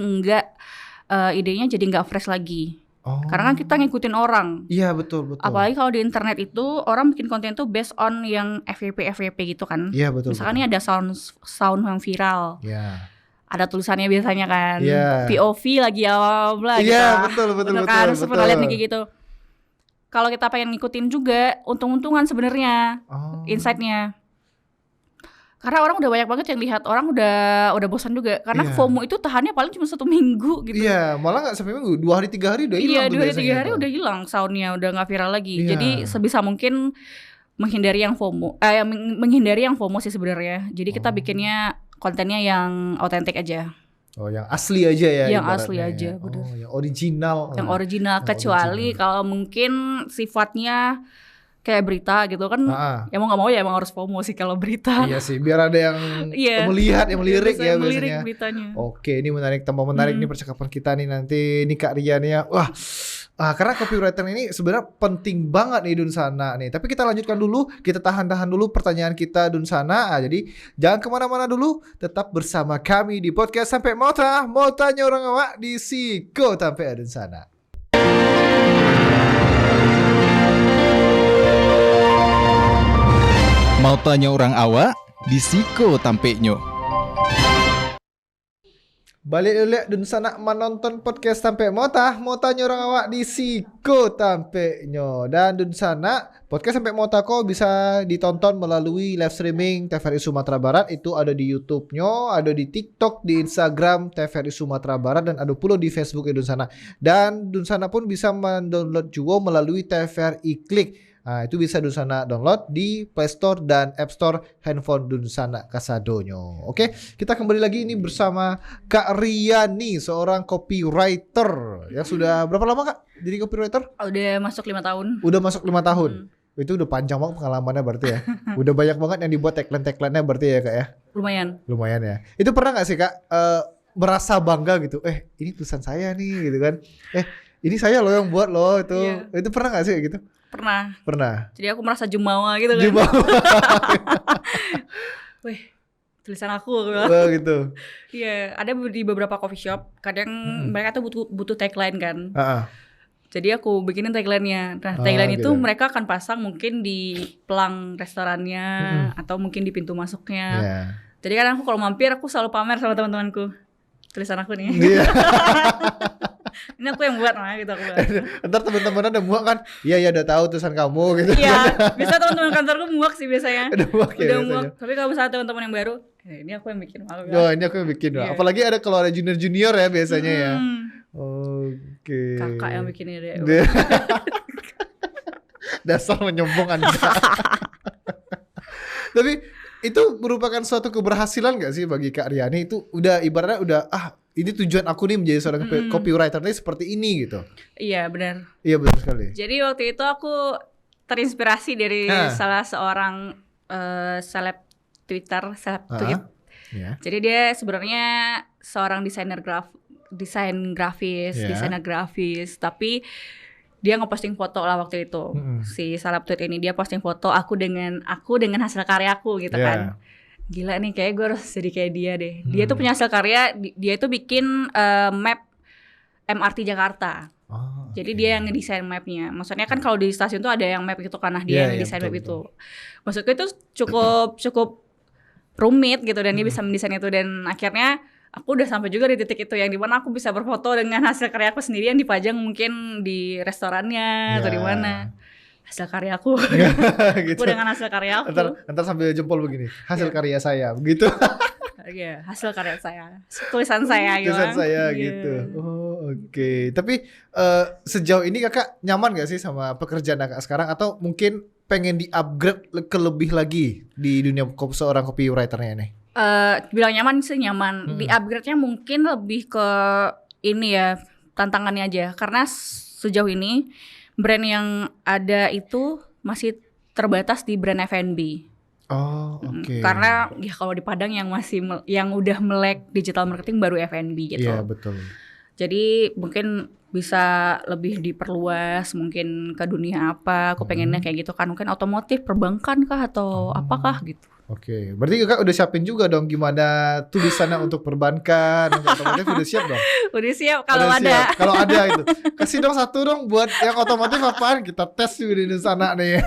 nggak fresh lagi. Karena kan kita ngikutin orang. Iya betul. Apalagi kalau di internet itu orang bikin konten tuh based on yang FYP gitu kan. Iya betul. Misalkan ini ada sound yang viral. Iya. Ada tulisannya biasanya kan, POV lagi bla gitu. Iya betul. Kan pernah lihat nih kayak gitu. Kalau kita pengen ngikutin juga, untung-untungan sebenarnya insight-nya. Karena orang udah banyak banget yang lihat, orang udah bosan juga. Karena FOMO itu tahannya paling cuma 1 minggu gitu. Iya, malah nggak sampai minggu, 2 hari 3 hari udah hilang. Iya, 2 hari 3 hari udah hilang soundnya, udah nggak viral lagi. Jadi sebisa mungkin menghindari yang FOMO sih sebenarnya. Jadi kita bikinnya kontennya yang autentik aja. Oh, yang asli aja ya. Yang asli aja, bener. Oh, yang original. Yang original, kecuali kalau mungkin sifatnya kayak berita gitu kan. Ya mau nggak mau ya emang harus FOMO sih kalau berita. Iya sih, biar ada yang melihat, yang melirik ya biasanya. Beritanya. Oke, ini tambah menarik nih percakapan kita nih nanti. Ini Kak Rian ya. Wah. Karena copywriter ini sebenarnya penting banget nih Dunsana nih. Tapi kita lanjutkan dulu, kita tahan dulu pertanyaan kita Dunsana. Jadi jangan kemana-mana dulu, tetap bersama kami di podcast Sampai Mau Tanya Orang Awak di Siko Tampe Dunsana. Mau tanya orang awak di Siko Tampenyo. Balik dulu Dunsana menonton podcast Sampai Mau Tanya Orang Awak di Siko Tampenyo. Dan Dunsana podcast Sampai Mau Tako bisa ditonton melalui live streaming TVRI Sumatera Barat. Itu ada di YouTube-nya, ada di TikTok, di Instagram TVRI Sumatera Barat, dan ada pula di Facebook Dunsana. Dan Dunsana pun bisa mendownload juga melalui TVRI Klik. Nah, itu bisa Dunsana download di Play Store dan App Store handphone Dunsana Kasadonyo. Oke, kita kembali lagi ini bersama Kak Riani, seorang copywriter. Yang sudah berapa lama Kak jadi copywriter? Udah masuk 5 tahun. Udah masuk 5 tahun. Itu udah panjang banget pengalamannya berarti ya. Udah banyak banget yang dibuat tagline-nya berarti ya Kak ya. Lumayan ya. Itu pernah gak sih Kak merasa bangga gitu? Ini tulisan saya nih gitu kan. Ini saya loh yang buat loh itu. Yeah. Itu pernah gak sih gitu? Pernah. Jadi aku merasa jumawa gitu kan. Wih, tulisan aku gitu. Iya, ada di beberapa coffee shop. Kadang mereka tuh butuh tagline kan. Jadi aku bikinin tagline-nya. Nah, tagline itu mereka akan pasang mungkin di pelang restorannya atau mungkin di pintu masuknya. Yeah. Jadi kadang aku kalau mampir aku selalu pamer sama teman-temanku. Tulisan aku nih. Ini aku yang buat gitu aku buat. Ntar teman-teman ada muak kan? Iya udah tahu tulisan kamu gitu. Iya, bisa teman-teman kantorku muak sih biasanya. Udah muak. Tapi kalau misalnya teman-teman yang baru, Ini aku yang bikin malu. Oh, ini aku yang bikin. Iya. Apalagi kalau ada junior ya biasanya ya. Oke. Kakak yang bikin ini. Dasar menyombong Anda. Tapi itu merupakan suatu keberhasilan gak sih bagi Kak Riani? Itu udah ibaratnya udah ini tujuan aku nih menjadi seorang copywriter nih seperti ini gitu. Iya benar. Iya benar sekali. Jadi waktu itu aku terinspirasi dari salah seorang seleb Twitter, tweet. Yeah. Jadi dia sebenarnya seorang desainer grafis, tapi dia ngeposting foto lah waktu itu. Si seleb tweet ini dia posting foto aku dengan hasil karyaku gitu kan. Gila nih, kayak gue harus jadi kayak dia deh. Dia tuh punya hasil karya, dia tuh bikin map MRT Jakarta. Jadi dia yang ngedesain mapnya. Maksudnya kan kalau di stasiun tuh ada yang map itu karena dia yang ngedesain map itu. Maksudnya itu cukup rumit gitu dan dia bisa mendesain itu, dan akhirnya aku udah sampai juga di titik itu yang dimana aku bisa berfoto dengan hasil karyaku sendiri yang dipajang mungkin di restorannya atau di mana. Hasil karyaku. Gitu. Aku dengan hasil karyaku. Ntar sambil jempol begini. Hasil karya saya begitu. Iya, hasil karya saya. Tulisan saya gitu. Tulisan saya gitu. Oh, oke. Tapi sejauh ini Kakak nyaman gak sih sama pekerjaan Kakak sekarang, atau mungkin pengen di-upgrade ke lebih lagi di dunia seorang copywriter-nya nih? Bilang nyaman sih nyaman. Di-upgrade-nya mungkin lebih ke ini ya, tantangannya aja. Karena sejauh ini brand yang ada itu masih terbatas di brand F&B. Oh, oke. Karena ya kalau di Padang yang yang udah melek digital marketing baru F&B gitu. Iya, betul. Jadi mungkin bisa lebih diperluas mungkin ke dunia apa. Aku pengennya kayak gitu kan. Mungkin otomotif, perbankan kah atau apakah gitu. Oke, berarti Kakak udah siapin juga dong gimana tulisannya untuk perbankan, untuk otomotif udah siap dong? Udah siap kalau Udah ada. siap. Kalau ada itu. Kasih dong satu dong buat yang otomotif apaan? Kita tes juga di sana nih.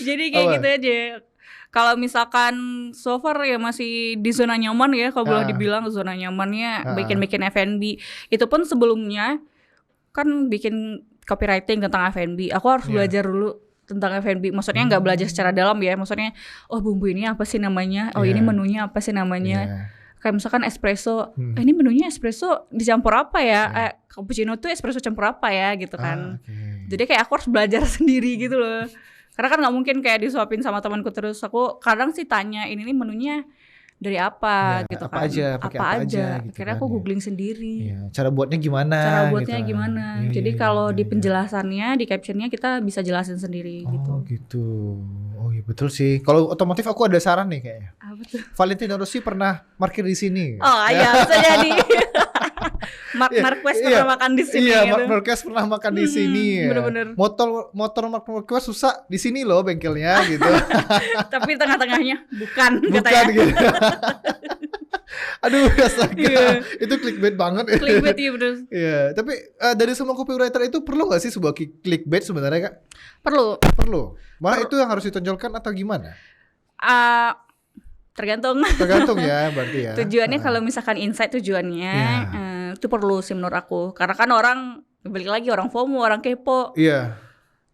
Jadi kayak gitu aja. Kalau misalkan so far ya masih di zona nyaman ya, kalau boleh dibilang zona nyamannya bikin F&B. Itu pun sebelumnya kan bikin copywriting tentang F&B. Aku harus belajar dulu tentang F&B. Maksudnya nggak belajar secara dalam ya. Maksudnya bumbu ini apa sih namanya? Ini menunya apa sih namanya? Kayak misalkan espresso, ini menunya espresso dicampur apa ya? Cappuccino tuh espresso campur apa ya gitu kan. Jadi kayak aku harus belajar sendiri gitu loh. Karena kan nggak mungkin kayak disuapin sama temanku terus. Aku kadang sih tanya ini nih menunya dari apa gitu apa kan. Apa aja gitu. Akhirnya aku googling sendiri. Cara buatnya gimana? Gimana. Jadi kalau di penjelasannya, di captionnya kita bisa jelasin sendiri gitu. Gitu. Oh iya betul sih. Kalau otomotif aku ada saran nih kayaknya. Apa tuh? Valentino Rossi pernah parkir di sini. Oh iya, bisa jadi. Mark Marquez pernah makan di sini. Iya, gitu. Mark Marquez pernah makan di sini. Bener-bener. Motor Mark Marquez susah di sini loh bengkelnya gitu. Tapi tengah-tengahnya bukan katanya. Gitu. Aduh, astaga. Itu clickbait banget. Clickbait iya bener. Iya, tapi dari semua copywriter itu perlu gak sih sebuah clickbait sebenarnya Kak? Perlu. Malah itu yang harus ditonjolkan atau gimana? Tergantung ya berarti ya. Tujuannya kalau misalkan insight tujuannya itu perlu sih menurut aku. Karena kan orang balik lagi orang FOMO, orang kepo. Iya.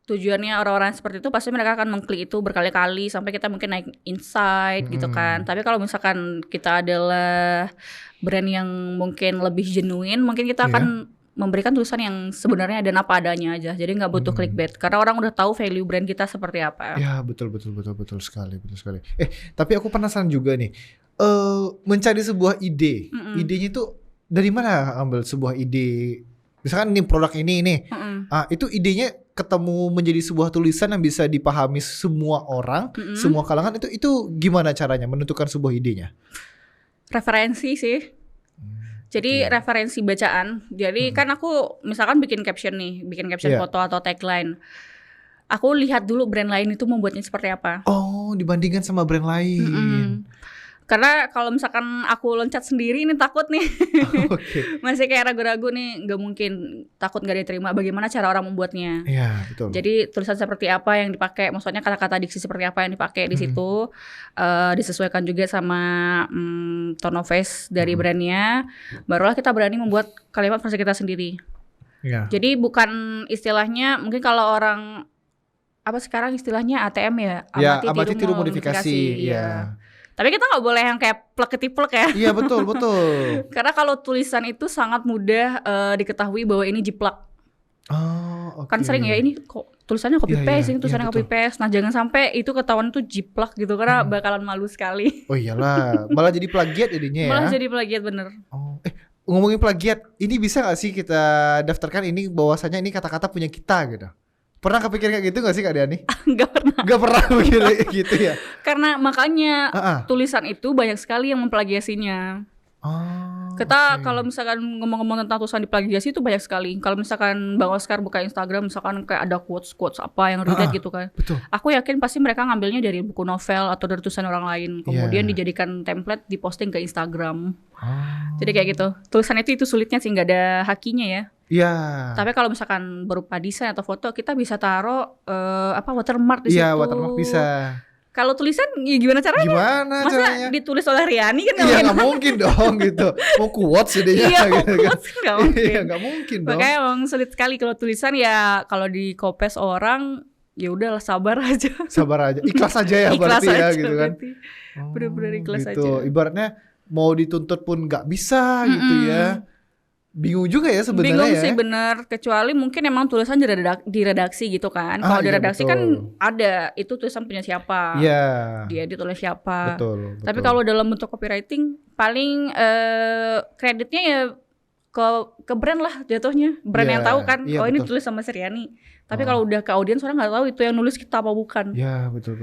Tujuannya orang-orang seperti itu pasti mereka akan mengklik itu berkali-kali sampai kita mungkin naik insight gitu kan. Tapi kalau misalkan kita adalah brand yang mungkin lebih genuine, mungkin kita akan memberikan tulisan yang sebenarnya dan apa adanya aja. Jadi nggak butuh clickbait karena orang udah tahu value brand kita seperti apa. Ya betul sekali. Tapi aku penasaran juga nih. Mencari sebuah ide. Idenya itu dari mana ambil sebuah ide? Misalkan ini produk ini nih. Itu idenya ketemu menjadi sebuah tulisan yang bisa dipahami semua orang, semua kalangan. Itu gimana caranya menentukan sebuah idenya? Referensi sih. Jadi referensi bacaan. Jadi kan aku misalkan bikin caption foto atau tagline. Aku lihat dulu brand lain itu membuatnya seperti apa. Oh, dibandingkan sama brand lain. Karena kalau misalkan aku loncat sendiri ini takut nih. Masih kayak ragu-ragu nih, nggak mungkin, takut nggak diterima. Bagaimana cara orang membuatnya? Iya, betul. Jadi tulisan seperti apa yang dipakai, maksudnya kata-kata diksi seperti apa yang dipakai di situ, disesuaikan juga sama tone of voice dari brandnya. Barulah kita berani membuat kalimat versi kita sendiri. Jadi bukan istilahnya, mungkin kalau orang apa sekarang istilahnya ATM ya, amati tiru modifikasi. Tapi kita nggak boleh yang kayak plek-ketiplek ya. Iya betul. Karena kalau tulisan itu sangat mudah diketahui bahwa ini jiplak. Oh, oke. Kan sering ya ini kok tulisannya copy paste, ini tulisannya copy paste. Nah jangan sampai itu ketahuan itu jiplak gitu karena bakalan malu sekali. Oh iyalah, malah jadi plagiat jadinya ya. Malah jadi plagiat bener. Oh, ngomongin plagiat, ini bisa gak sih kita daftarkan ini bahwasanya ini kata-kata punya kita gitu? Pernah kepikiran kayak gitu gak sih Kak Diani? Nggak pernah. Gak pernah begitu gitu ya? Karena makanya tulisan itu banyak sekali yang memplagiasinya. Kita kalau misalkan ngomong-ngomong tentang tulisan diplagiasi itu banyak sekali. Kalau misalkan Bang Oscar buka Instagram misalkan kayak ada quotes apa yang relate gitu kan. Betul. Aku yakin pasti mereka ngambilnya dari buku novel atau dari tulisan orang lain. Kemudian dijadikan template diposting ke Instagram. Jadi kayak gitu. Tulisan itu sulitnya sih, nggak ada hakinya ya. Iya. Tapi kalau misalkan berupa desain atau foto kita bisa taruh watermark di situ. Iya, watermark bisa. Kalau tulisan ya gimana caranya? Masa caranya? ditulis oleh Riani kan Iya nggak mungkin dong gitu. Mau quotes jadinya iya, gitu kan. Nggak mungkin. Iya nggak mungkin dong. Makanya emang sulit sekali kalau tulisan ya, kalau di copy orang ya udahlah sabar aja. Sabar aja, ikhlas aja ya Ikhlas berarti ya aja, gitu kan. Bener-bener ikhlas gitu. aja. Ibaratnya mau dituntut pun nggak bisa gitu ya. Bingung juga ya sebenarnya. Bingung ya. sih bener, kecuali mungkin emang tulisan di redaksi gitu kan. Kalau di redaksi kan ada itu tulisan punya siapa, diedit oleh siapa. Betul. Tapi kalau dalam bentuk copywriting paling kreditnya ya ke brand lah jatuhnya. Brand yang tahu kan, ini tulis sama Riani. Tapi kalau udah ke audiens orang nggak tahu itu yang nulis kita apa bukan. Ya betul.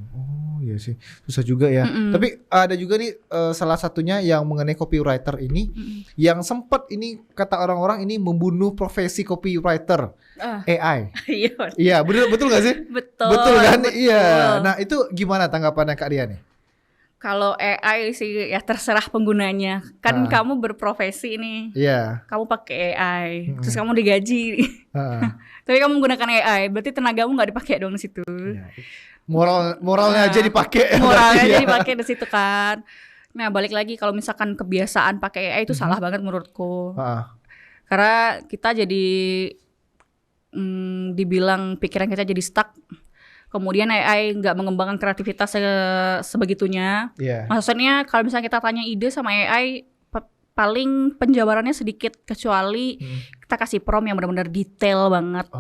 Oh iya sih, susah juga ya. Tapi ada juga nih salah satunya yang mengenai copywriter ini, yang sempat ini kata orang-orang ini membunuh profesi copywriter, AI. Iya betul nggak sih? Betul kan? Iya. Nah itu gimana tanggapannya Kak Dian nih? Kalau AI sih ya terserah penggunanya. Kan kamu berprofesi nih. Iya. Kamu pakai AI, terus kamu digaji. Tapi kamu menggunakan AI, berarti tenagamu nggak dipakai dong di situ. Ya. Moralnya aja dipakai. Moralnya aja dipakai di situ kan. Nah, balik lagi kalau misalkan kebiasaan pakai AI itu salah banget menurutku. Karena kita jadi dibilang pikiran kita jadi stuck. Kemudian AI nggak mengembangkan kreativitas sebegitunya. Maksudnya kalau misalnya kita tanya ide sama AI, paling penjabarannya sedikit, kecuali kita kasih prompt yang benar-benar detail banget.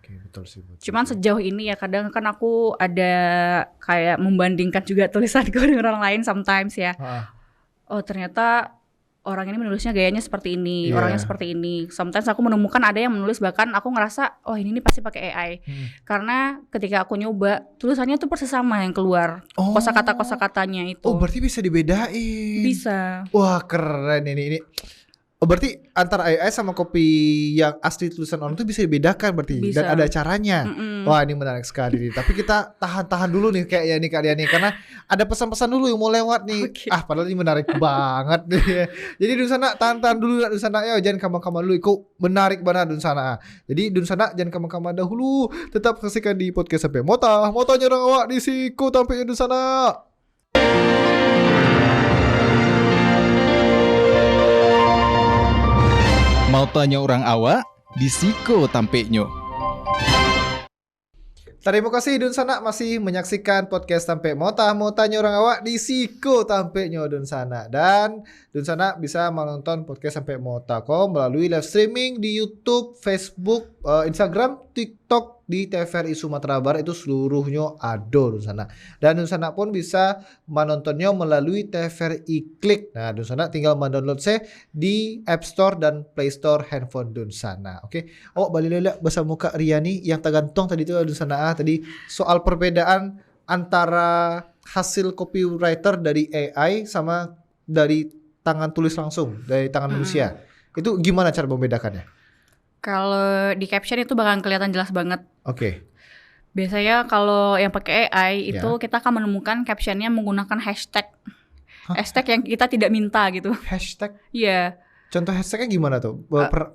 Betul sih. Cuman sejauh ini ya kadang kan aku ada kayak membandingkan juga tulisanku dengan orang lain sometimes ya. Oh ternyata orang ini menulisnya gayanya seperti ini, orangnya seperti ini. Sometimes aku menemukan ada yang menulis bahkan aku ngerasa ini pasti pakai AI. Karena ketika aku nyoba tulisannya tuh persis sama yang keluar. Kosakata-kosakatanya itu. Oh berarti bisa dibedain. Bisa. Wah keren ini. Oh berarti antara AI sama kopi yang asli tulisan orang itu bisa dibedakan berarti. Bisa. Dan ada caranya. Wah ini menarik sekali nih. Tapi kita tahan dulu nih kayaknya nih kalian nih, karena ada pesan-pesan dulu yang mau lewat nih. Padahal ini menarik banget nih. Jadi Dunsana tahan dulu Dunsana ya, jangan kamar-kamar dulu. Kok menarik banget Dunsana. Jadi Dunsana jangan kamar-kamar dahulu. Tetap saksikan di podcast sampai Motanya orang awak di siku tampilnya Dunsana. Mau tanya orang awak, di siko tampeknya. Terima kasih Dunsana masih menyaksikan podcast Tampe mau tanya orang awak di siko tampeknya Dunsana. Dan Dunsana bisa menonton podcast Sampai Mota.com melalui live streaming di YouTube, Facebook, Instagram, TikTok di TVRI Sumatera Barat, itu seluruhnya ada Dunsana. Dan Dunsana pun bisa menontonnya melalui TVRI Klik. Nah, Dunsana tinggal mendownload di App Store dan Play Store handphone Dunsana. Oke. Balik lagi bersama Kak Riani yang tergantung tadi itu Dunsana tadi soal perbedaan antara hasil copywriter dari AI sama dari tangan tulis langsung dari tangan manusia. Itu gimana cara membedakannya? Kalau di caption itu bakalan kelihatan jelas banget. Oke. Biasanya kalau yang pakai AI itu kita akan menemukan captionnya menggunakan hashtag. Hashtag yang kita tidak minta gitu. Hashtag? Iya. Contoh hashtagnya gimana tuh?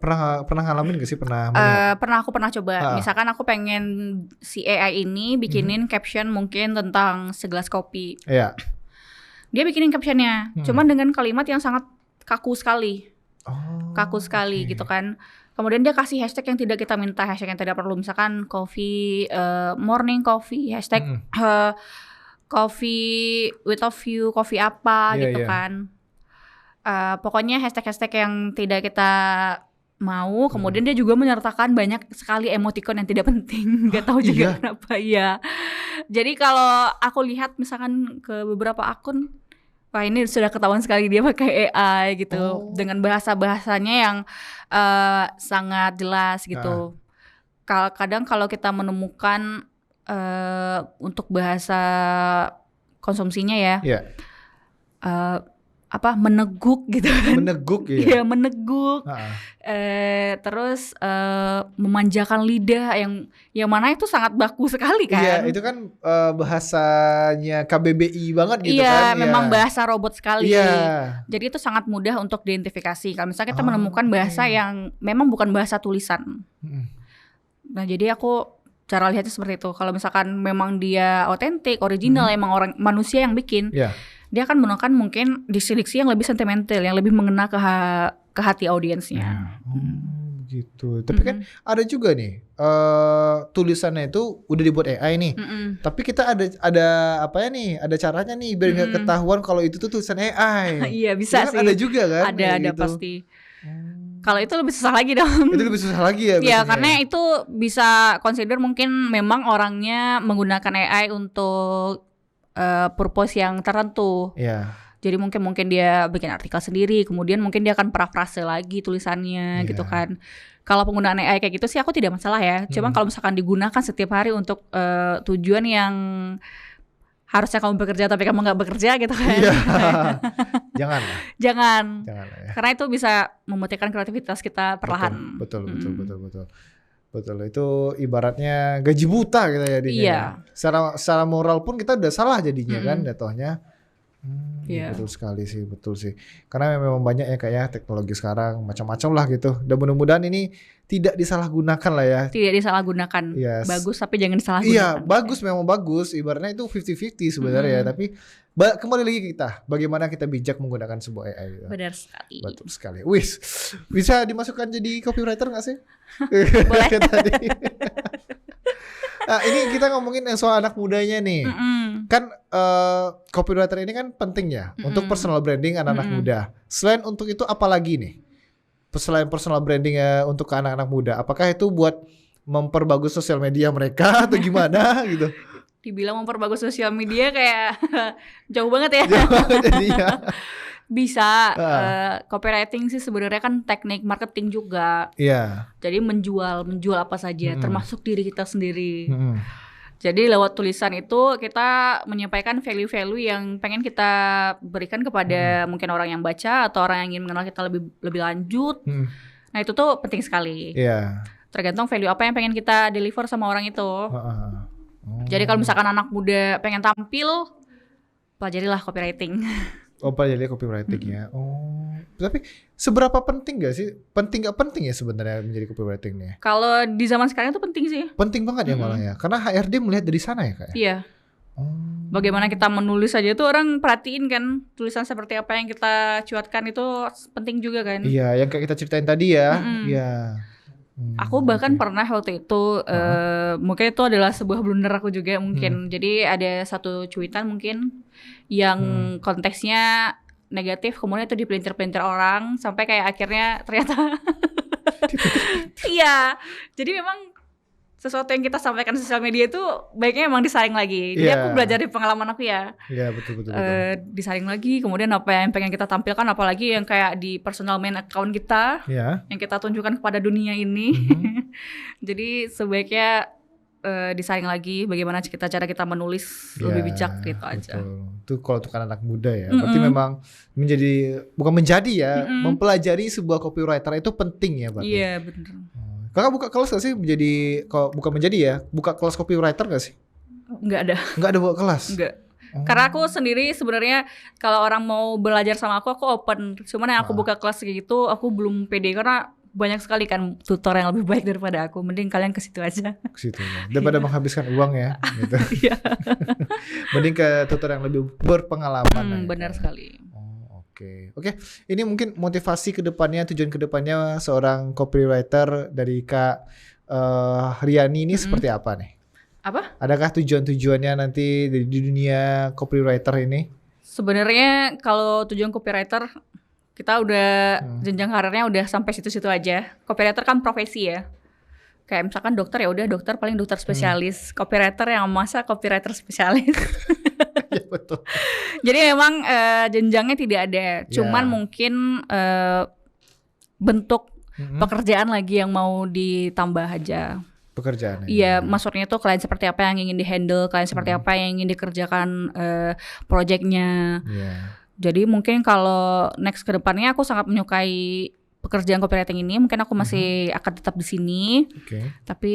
Pernah ngalamin gak sih? Pernah aku pernah coba. Misalkan aku pengen si AI ini bikinin caption mungkin tentang segelas kopi. Iya. Dia bikinin captionnya, cuman dengan kalimat yang sangat kaku sekali. Kaku sekali gitu kan. Kemudian dia kasih hashtag yang tidak kita minta, hashtag yang tidak perlu. Misalkan coffee, morning coffee, hashtag coffee with a view, coffee apa Iya, gitu iya. kan. Pokoknya hashtag-hashtag yang tidak kita mau. Kemudian dia juga menyertakan banyak sekali emoticon yang tidak penting. Gak tahu juga iya? kenapa. Iya. Jadi kalau aku lihat misalkan ke beberapa akun, wah ini sudah ketahuan sekali dia pakai AI gitu, Oh. dengan bahasanya yang sangat jelas gitu. Kadang kalau kita menemukan untuk bahasa konsumsinya ya, Iya. meneguk gitu kan. Meneguk ya. Iya, meneguk. Ha-ha. Terus memanjakan lidah yang mana itu sangat baku sekali kan. Iya, itu kan bahasanya KBBI banget gitu Iya, kan. memang Iya. bahasa robot sekali. Iya. Jadi itu sangat mudah untuk diidentifikasi. Kalau misalnya kita Oh, menemukan bahasa yang memang bukan bahasa tulisan. Mm. Nah, jadi aku cara lihatnya seperti itu. Kalau misalkan memang dia otentik, original, emang orang manusia yang bikin, Iya. dia akan menggunakan mungkin diksi-diksi yang lebih sentimental, yang lebih mengena ke hati audiensnya. Gitu. Tapi kan ada juga nih tulisannya itu udah dibuat AI nih. Tapi kita ada apa ya nih? Ada caranya nih biar nggak ketahuan kalau itu tuh tulisan AI. Iya, bisa Kan sih. ada juga kan? Ada kayak gitu. pasti. Kalau itu lebih susah lagi dong. Itu lebih susah lagi ya. Ya, biasanya. karena itu bisa consider mungkin memang orangnya menggunakan AI untuk purpose yang tertentu. Iya. Jadi mungkin dia bikin artikel sendiri, kemudian mungkin dia akan parafrase lagi tulisannya gitu kan. Kalau penggunaan AI kayak gitu sih aku tidak masalah ya. Cuma kalau misalkan digunakan setiap hari untuk tujuan yang harusnya kamu bekerja tapi kamu nggak bekerja gitu kan. Iya. Jangan lah. Jangan. Jangan lah ya. Karena itu bisa mematikan kreativitas kita perlahan. Betul. Betul. Itu ibaratnya gaji buta gitu ya jadinya. Iya. Secara moral pun kita udah salah jadinya kan jatuhnya. Iya. Betul sih. Karena memang banyak ya kayak teknologi sekarang macam-macam lah gitu. Dan mudah-mudahan ini tidak disalahgunakan lah ya. Tidak disalahgunakan. Yes. Bagus tapi jangan disalahgunakan. Iya, bagus memang bagus. Ibaratnya itu 50-50 sebenarnya ya. Tapi kembali lagi kita, bagaimana kita bijak menggunakan sebuah AI. Gitu. Benar sekali. Betul sekali. Wis, bisa dimasukkan jadi copywriter nggak sih? Boleh. Tadi. Nah, ini kita ngomongin yang soal anak mudanya nih. Kan copywriter ini kan penting ya untuk personal branding anak-anak muda. Selain untuk itu apa lagi nih? Selain personal branding untuk anak-anak muda, apakah itu buat memperbagus sosial media mereka atau gimana gitu? Dibilang memperbagus sosial media kayak jauh banget ya. Jadinya. Bisa. Copywriting sih sebenarnya kan teknik marketing juga. Iya. Jadi menjual apa saja, termasuk diri kita sendiri. Jadi lewat tulisan itu kita menyampaikan value-value yang pengen kita berikan kepada mungkin orang yang baca atau orang yang ingin mengenal kita lebih lanjut. Nah itu tuh penting sekali. Iya. Tergantung value apa yang pengen kita deliver sama orang itu. Jadi kalau misalkan anak muda pengen tampil, pelajarilah copywriting. Pelajari copywriting ya. Tapi seberapa penting gak sih? Penting gak penting ya sebenarnya menjadi copywriting nih? Kalau di zaman sekarang itu penting sih. Penting banget ya malah ya. Karena HRD melihat dari sana ya Kak. Iya. Bagaimana kita menulis aja itu orang perhatiin kan, tulisan seperti apa yang kita cuatkan itu penting juga kan. Iya, yang kayak kita ceritain tadi ya. Iya. Aku bahkan pernah waktu itu mungkin itu adalah sebuah blunder aku juga mungkin. Jadi ada satu cuitan mungkin yang konteksnya negatif, kemudian itu dipelintir-pelintir orang sampai kayak akhirnya ternyata iya. Jadi memang sesuatu yang kita sampaikan di sosial media itu baiknya emang disaring lagi. Jadi aku belajar dari pengalaman aku ya. Iya, betul. Disaring lagi, kemudian apa yang pengen kita tampilkan, apalagi yang kayak di personal main account kita, yang kita tunjukkan kepada dunia ini. Jadi sebaiknya disaring lagi bagaimana cara kita menulis lebih bijak gitu aja. Itu kalau untuk anak muda ya. Berarti memang mempelajari sebuah copywriter itu penting ya berarti. Iya, benar. Kakak buka kelas gak sih buka kelas copywriter gak sih? Enggak ada. Enggak ada buka kelas? Enggak. Karena aku sendiri sebenarnya kalau orang mau belajar sama aku open. Cuman yang aku buka kelas kayak gitu aku belum pede karena banyak sekali kan tutor yang lebih baik daripada aku. Mending kalian ke situ aja. Ke situ ya. Daripada menghabiskan uang ya gitu. Iya. Mending ke tutor yang lebih berpengalaman. Benar sekali. Oke. Ini mungkin motivasi kedepannya, tujuan kedepannya seorang copywriter dari Kak Riani ini seperti apa nih? Apa? Adakah tujuan-tujuannya nanti di dunia copywriter ini? Sebenarnya kalau tujuan copywriter kita udah jenjang karirnya udah sampai situ-situ aja. Copywriter kan profesi ya. Kayak misalkan dokter ya udah dokter paling dokter spesialis. Copywriter yang masa copywriter spesialis. Ya betul. Jadi memang jenjangnya tidak ada. Cuman mungkin bentuk pekerjaan lagi yang mau ditambah aja. Pekerjaan. Iya, maksudnya tuh klien seperti apa yang ingin dihandle, klien seperti apa yang ingin dikerjakan projectnya. Jadi mungkin kalau next ke depannya aku sangat menyukai pekerjaan copywriting ini. Mungkin aku masih akan tetap di sini. Tapi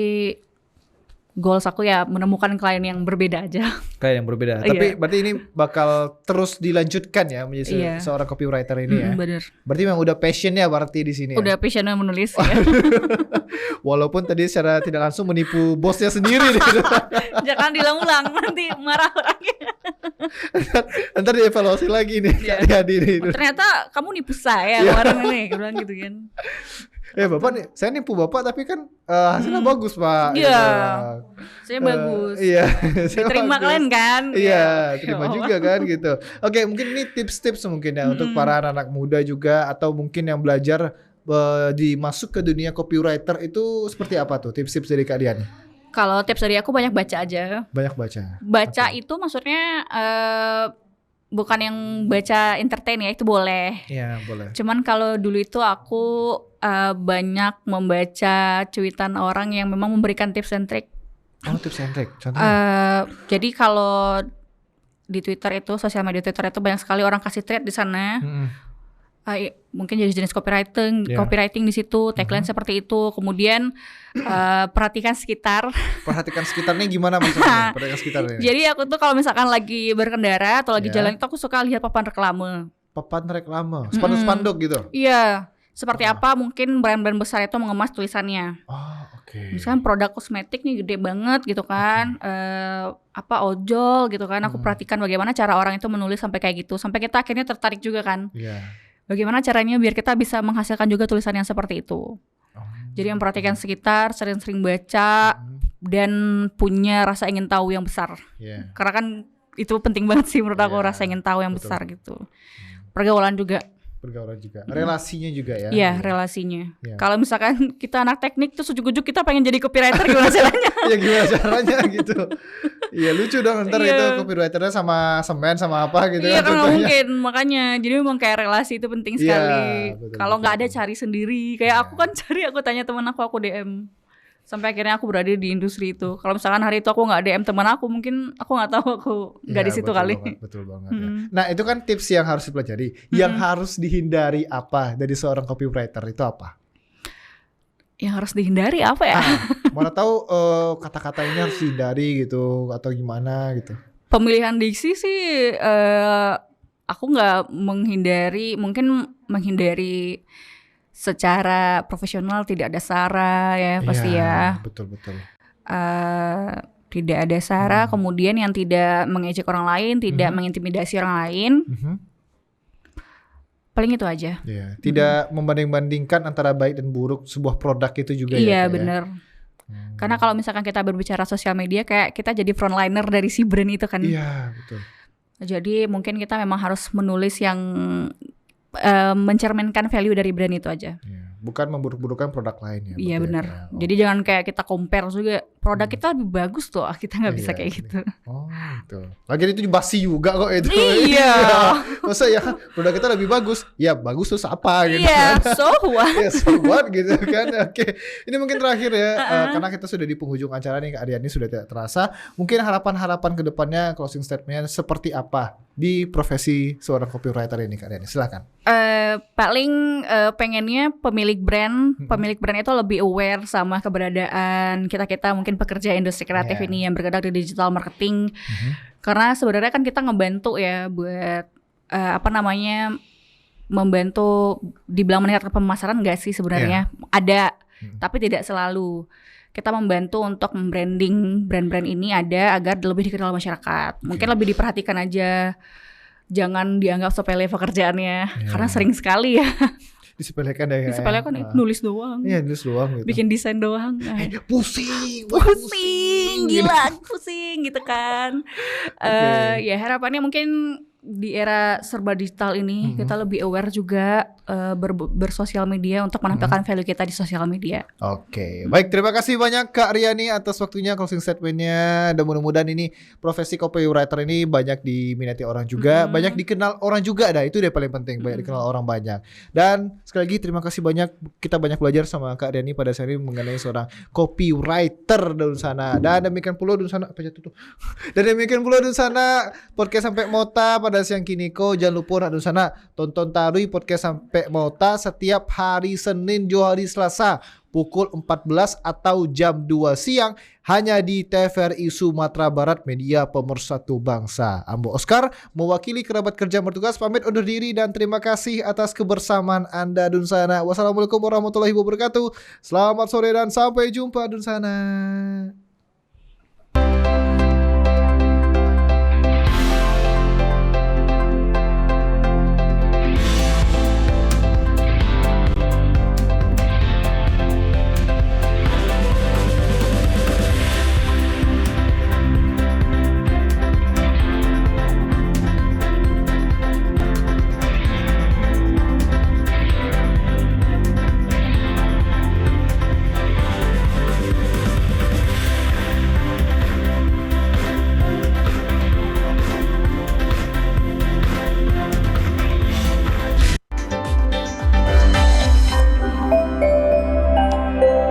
goals aku ya menemukan klien yang berbeda aja. Klien yang berbeda. Tapi berarti ini bakal terus dilanjutkan ya menjadi seorang copywriter ini ya. Bener. Berarti memang udah passionnya berarti di sini. Udah passionnya menulis ya. Walaupun tadi secara tidak langsung menipu bosnya sendiri. Jangan diulang-ulang nanti marah orangnya. Ntar dievaluasi lagi nih. Ternyata kamu nipu saya kemarin ini, bilang gitu kan. Bapak nih, saya nipu bapak tapi kan hasilnya bagus pak. Iya, saya bagus. Iya, terima kalian kan? Iya, terima juga kan gitu. Oke, mungkin ini tips-tips mungkin ya untuk para anak-anak muda juga atau mungkin yang belajar masuk ke dunia copywriter itu seperti apa tuh tips-tips dari Kak Dian? Kalau tips dari aku banyak baca aja. Banyak baca. Baca itu maksudnya bukan yang baca entertain ya, itu boleh. Iya, boleh. Cuman kalau dulu itu aku banyak membaca cuitan orang yang memang memberikan tips and trick. Oh, tips and trick. Contohnya? Jadi kalau di Twitter itu, sosial media Twitter itu banyak sekali orang kasih thread di sana. Mungkin jadi jenis copywriting di situ, tagline seperti itu. Kemudian perhatikan sekitar. Perhatikan sekitarnya gimana maksudnya? Perhatikan sekitarnya. Jadi aku tuh kalau misalkan lagi berkendara atau lagi jalan itu aku suka lihat papan reklame. Papan reklame, spanduk-spanduk gitu. Iya, seperti apa mungkin brand-brand besar itu mengemas tulisannya. Misalkan produk kosmetik nih gede banget gitu kan, apa ojol gitu kan. Aku perhatikan bagaimana cara orang itu menulis sampai kayak gitu, sampai kita akhirnya tertarik juga kan. Bagaimana caranya biar kita bisa menghasilkan juga tulisan yang seperti itu. Jadi memperhatikan sekitar, sering-sering baca, dan punya rasa ingin tahu yang besar. Karena kan itu penting banget sih menurut aku, rasa ingin tahu yang besar gitu. Pergaulan juga. Relasinya juga ya. Iya, relasinya. Kalau misalkan kita anak teknik terus ujuk-ujuk kita pengen jadi copywriter, gimana caranya? Ya gimana caranya gitu. Iya lucu dong ntar itu copywriternya sama semen sama apa gitu. Iya kan mungkin, makanya. Jadi memang kayak relasi itu penting sekali. Kalau nggak ada cari sendiri. Kayak aku kan cari, aku tanya teman aku DM. Sampai akhirnya aku berada di industri itu. Kalau misalkan hari itu aku nggak DM teman aku, mungkin aku nggak tahu aku nggak di situ kali. Betul banget. Ya. Nah itu kan tips yang harus dipelajari. Yang harus dihindari apa dari seorang copywriter itu apa? Yang harus dihindari apa ya? Mana tahu kata-kata ini harus dihindari gitu atau gimana gitu. Pemilihan diksi sih aku nggak menghindari, mungkin menghindari secara profesional tidak ada sara ya pasti ya. Betul. Tidak ada sara, kemudian yang tidak mengejek orang lain, tidak mengintimidasi orang lain. Paling itu aja. Tidak membanding-bandingkan antara baik dan buruk sebuah produk itu juga. Iya benar. Karena kalau misalkan kita berbicara sosial media, kayak kita jadi frontliner dari si brand itu kan. Iya betul. Jadi mungkin kita memang harus menulis yang mencerminkan value dari brand itu aja. Bukan memburuk-burukkan produk lain ya. Iya benar. Jadi jangan kayak kita compare juga. Produk kita lebih bagus tuh, kita nggak bisa kayak gitu. Oh gitu. Lagian itu basi juga kok itu. Iya. Masa ya produk kita lebih bagus? Ya bagus terus apa gitu. Iya. Kan? So what? Ya so what gitu kan. Oke. Ini mungkin terakhir ya. Karena kita sudah di penghujung acara nih Kak Dian, ini sudah tidak terasa. Mungkin harapan-harapan ke depannya, closing statement-nya seperti apa di profesi seorang copywriter ini Kak Dian? Silakan. Paling pengennya pemilik brand itu lebih aware sama keberadaan kita mungkin pekerja industri kreatif ini yang bergerak di digital marketing. Karena sebenarnya kan kita ngebantu ya buat membantu dibilang meningkatkan pemasaran enggak sih sebenarnya. Ada, tapi tidak selalu. Kita membantu untuk membranding brand-brand ini agar lebih dikenal masyarakat. Mungkin lebih diperhatikan aja. Jangan dianggap sepele pekerjaannya, karena sering sekali ya. disepelekan deh. Disepelekan nih, nulis doang. Iya, nulis doang gitu. Bikin desain doang. Pusing, Gila, pusing gitu kan. Ya harapannya mungkin di era serba digital ini kita lebih aware juga bersosial media untuk menampilkan value kita di sosial media. Oke, baik, terima kasih banyak Kak Riani atas waktunya, closing statementnya. Dan mudah-mudahan ini profesi copywriter ini banyak diminati orang juga, banyak dikenal orang juga. Dah itu dia paling penting, banyak dikenal orang banyak. Dan sekali lagi terima kasih banyak, kita banyak belajar sama Kak Riani pada saat ini mengenai seorang copywriter Dun Sana. Dan demikian pula Dun Sana Dan demikian pula Dun Sana podcast sampai Mota pada siang kini ko. Jangan lupa nak Dun Sana tonton Tarui podcast sampai Mota setiap hari Senin, hari Selasa pukul 14 atau jam 2 siang hanya di TVRI Sumatera Barat, media pemersatu bangsa. Ambo Oscar mewakili kerabat kerja bertugas pamit undur diri dan terima kasih atas kebersamaan Anda Dun Sana. Wassalamualaikum warahmatullahi wabarakatuh. Selamat sore dan sampai jumpa Dun Sana.